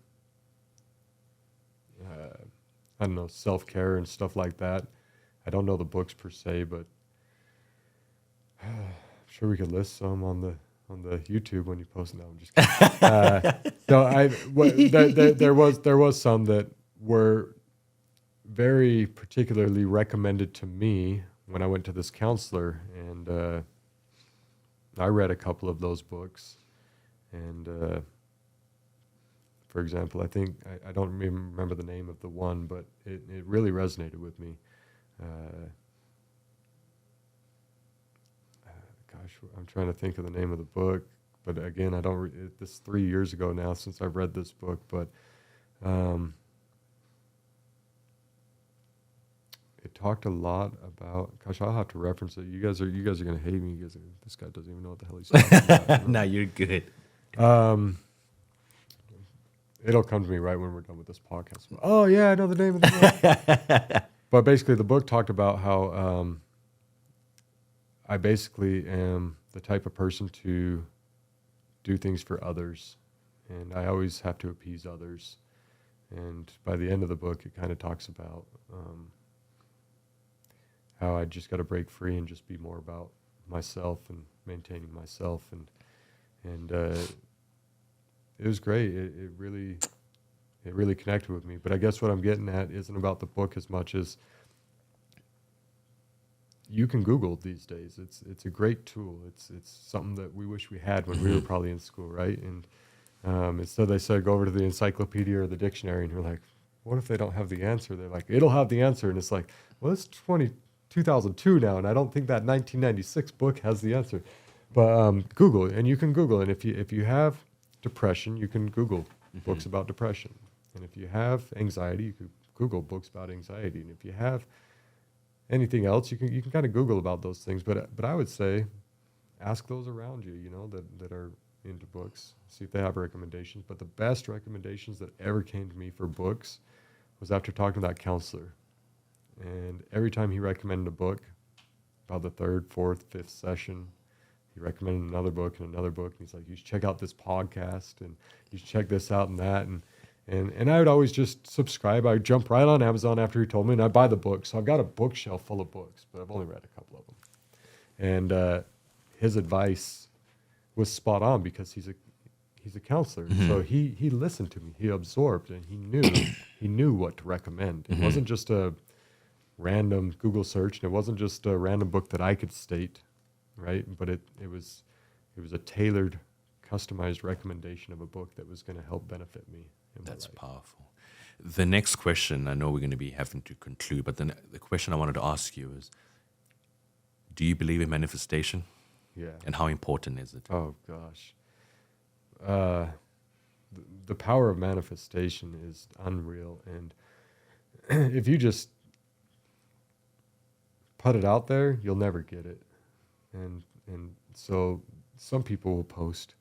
I don't know, self-care and stuff like that, I don't know the books per se, but I'm sure we could list some on the YouTube when you post them. No, I'm just kidding. There was some that were very particularly recommended to me when I went to this counselor, and I read a couple of those books. And for example, I think I don't remember the name of the one, but it really resonated with me. Gosh, I'm trying to think of the name of the book, but again, I don't. This is 3 years ago now since I've read this book, but it talked a lot about. Gosh, I'll have to reference it. You guys are going to hate me. This guy doesn't even know what the hell he's talking about. No, you're good. It'll come to me right when we're done with this podcast. Oh yeah, I know the name of the book. But basically, the book talked about how I basically am the type of person to do things for others, and I always have to appease others. And by the end of the book, it kind of talks about how I just got to break free and just be more about myself and maintaining myself, and it was great. It really connected with me. But I guess what I'm getting at isn't about the book as much as you can Google these days. It's a great tool. It's something that we wish we had when we were probably in school, right? And instead they said go over to the encyclopedia or the dictionary, and you're like, what if they don't have the answer? They're like, it'll have the answer, and it's like, well, it's 2002 now, and I don't think that 1996 book has the answer. But Google, and you can Google, and if you have depression, you can Google books about depression. And if you have anxiety, you could Google books about anxiety. And if you have anything else, you can kind of Google about those things. But I would say ask those around you, that are into books, see if they have recommendations. But the best recommendations that ever came to me for books was after talking to that counselor. And every time he recommended a book, about the third, fourth, fifth session, he recommended another book and another book. And he's like, you should check out this podcast and you should check this out and that. And I would always just subscribe. I would jump right on Amazon after he told me, and I'd buy the book. So I've got a bookshelf full of books, but I've only read a couple of them. And his advice was spot on because he's a counselor. Mm-hmm. So he listened to me. He absorbed, and he knew what to recommend. It wasn't just a random Google search, and it wasn't just a random book that I could state. Right, but it was a tailored, customized recommendation of a book that was going to help benefit me. That's powerful. The next question, I know we're going to be having to conclude, but then the question I wanted to ask you is, do you believe in manifestation? Yeah. And how important is it? Oh gosh, the power of manifestation is unreal, and if you just put it out there, you'll never get it. And so some people will post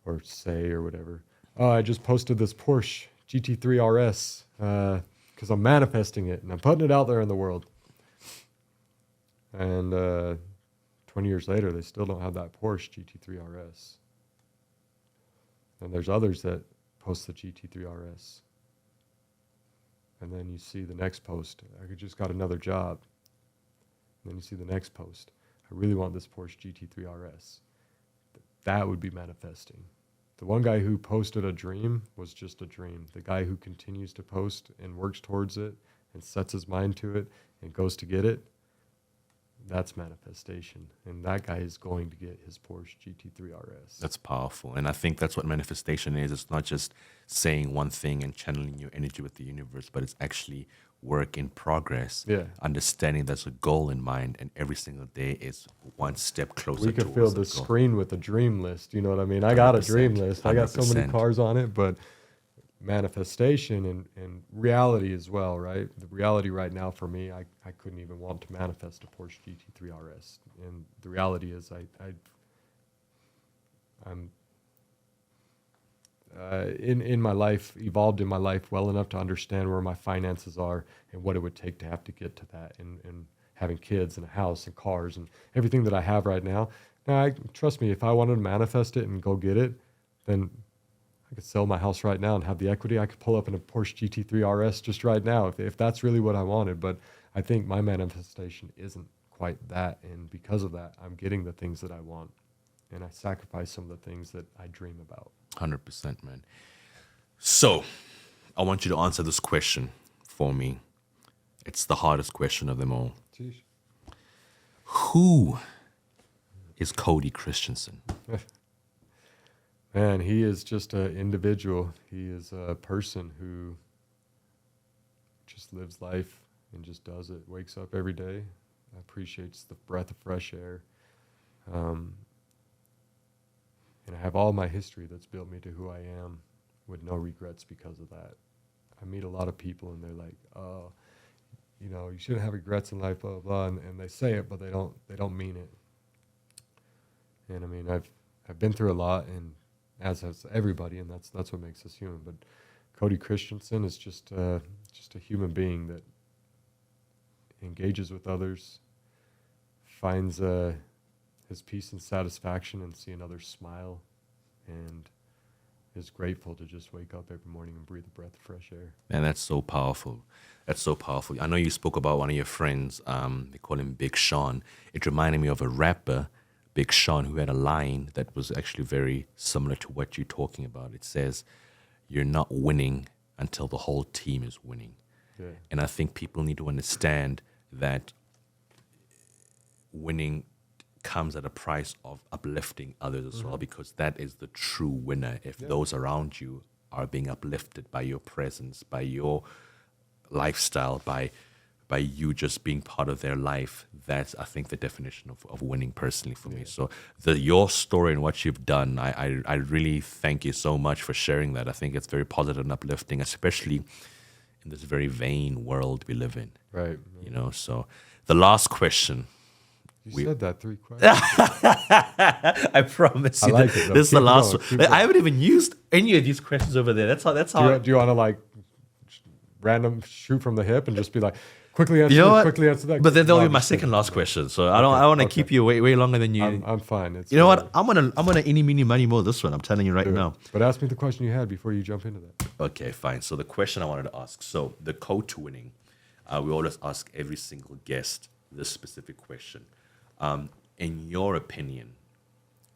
or say or whatever, oh, I just posted this Porsche GT3 RS because I'm manifesting it and I'm putting it out there in the world. And 20 years later, they still don't have that Porsche GT3 RS. And there's others that post the GT3 RS. And then you see the next post, I just got another job. then you see the next post. I really want this Porsche GT3 RS. That would be manifesting. The one guy who posted a dream was just a dream. The guy who continues to post and works towards it and sets his mind to it and goes to get it, that's manifestation. And that guy is going to get his Porsche GT3 RS. That's powerful. And I think that's what manifestation is. It's not just saying one thing and channeling your energy with the universe, but it's actually work in progress. Yeah. Understanding there's a goal in mind, and every single day is one step closer. We could fill the screen with a dream list. You know what I mean? I got a dream list. I got so many cars on it, but manifestation and reality as well, right? The reality right now for me, I couldn't even want to manifest a Porsche GT3 RS. And the reality is I'm in my life, evolved in my life well enough to understand where my finances are and what it would take to have to get to that, and having kids and a house and cars and everything that I have right now. Now, trust me, if I wanted to manifest it and go get it, then I could sell my house right now and have the equity. I could pull up in a Porsche GT3 RS just right now if that's really what I wanted. But I think my manifestation isn't quite that. And because of that, I'm getting the things that I want. And I sacrifice some of the things that I dream about. 100%, man. So I want you to answer this question for me. It's the hardest question of them all. Jeez. Who is Cody Christensen? Man, he is just an individual. He is a person who just lives life and just does it. Wakes up every day, appreciates the breath of fresh air. And I have all my history that's built me to who I am with no regrets because of that. I meet a lot of people and they're like, oh, you know, you shouldn't have regrets in life, blah, blah, blah. And they say it, but they don't mean it. And I mean, I've been through a lot, and as has everybody, and that's what makes us human. But Cody Christensen is just a human being that engages with others, finds his peace and satisfaction in seeing others smile, and is grateful to just wake up every morning and breathe a breath of fresh air. Man, that's so powerful. That's so powerful. I know you spoke about one of your friends. They call him Big Sean. It reminded me of a rapper, Big Sean, who had a line that was actually very similar to what you're talking about. It says, "You're not winning until the whole team is winning." Yeah. And I think people need to understand that winning comes at a price of uplifting others as well, because that is the true winner. If those around you are being uplifted by your presence, by your lifestyle, by you just being part of their life, that's, I think, the definition of winning personally for me. So your story and what you've done, I really thank you so much for sharing that. I think it's very positive and uplifting, especially in this very vain world we live in. Right. You know, so the last question. You said that 3 questions. I promise you. I like it, though. This is the Keep last going, keep one. I going. haven't even used any of these questions over there. That's how. Do you want to like random shoot from the hip and just be like, quickly answer You know this, what? quickly answer that? But then that'll No, be I'm my just kidding. second last question. So I want to okay. keep you way longer than you. I'm fine. It's You know what? I'm gonna any meeny money more this one. I'm telling you right do it. now. But ask me the question you had before you jump into that. Okay, fine. So the question I wanted to ask. So the code to winning, we always ask every single guest this specific question. In your opinion,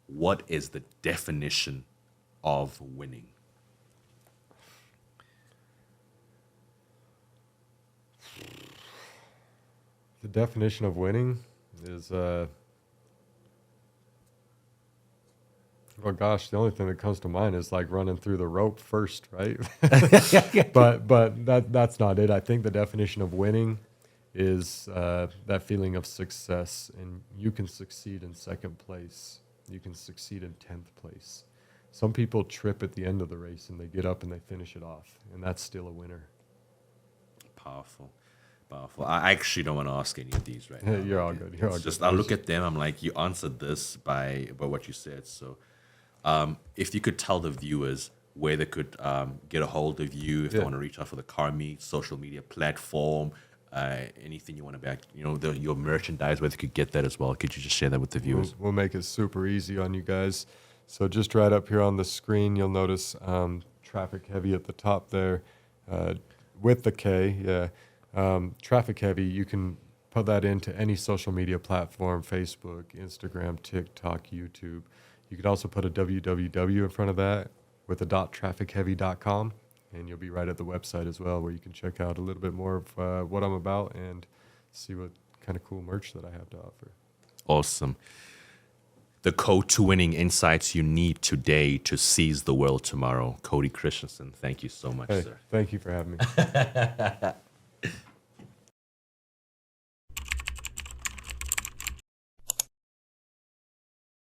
what is the definition of winning? The definition of winning is, well, gosh, the only thing that comes to mind is like running through the rope first, right? but that's not it. I think the definition of winning is that feeling of success, and you can succeed in second place. You can succeed in 10th place. Some people trip at the end of the race and they get up and they finish it off, and that's still a winner. Powerful. I actually don't want to ask any of these right now. You're all good. You're all It's just good. I look at them. I'm like, you answered this by what you said. So, if you could tell the viewers where they could get a hold of you, if they want to reach out for the car meet, social media platform, anything you want to back, your merchandise, where they could get that as well. Could you just share that with the viewers? We'll make it super easy on you guys. So just right up here on the screen, you'll notice traffic heavy at the top there with the K. Traffic heavy, you can put that into any social media platform, Facebook, Instagram, TikTok, YouTube. You could also put a www in front of that with a .trafficheavy.com, and you'll be right at the website as well, where you can check out a little bit more of what I'm about and see what kind of cool merch that I have to offer. Awesome. The code to winning insights you need today to seize the world tomorrow. Cody Christensen, thank you so much, Hey, sir. thank you for having me.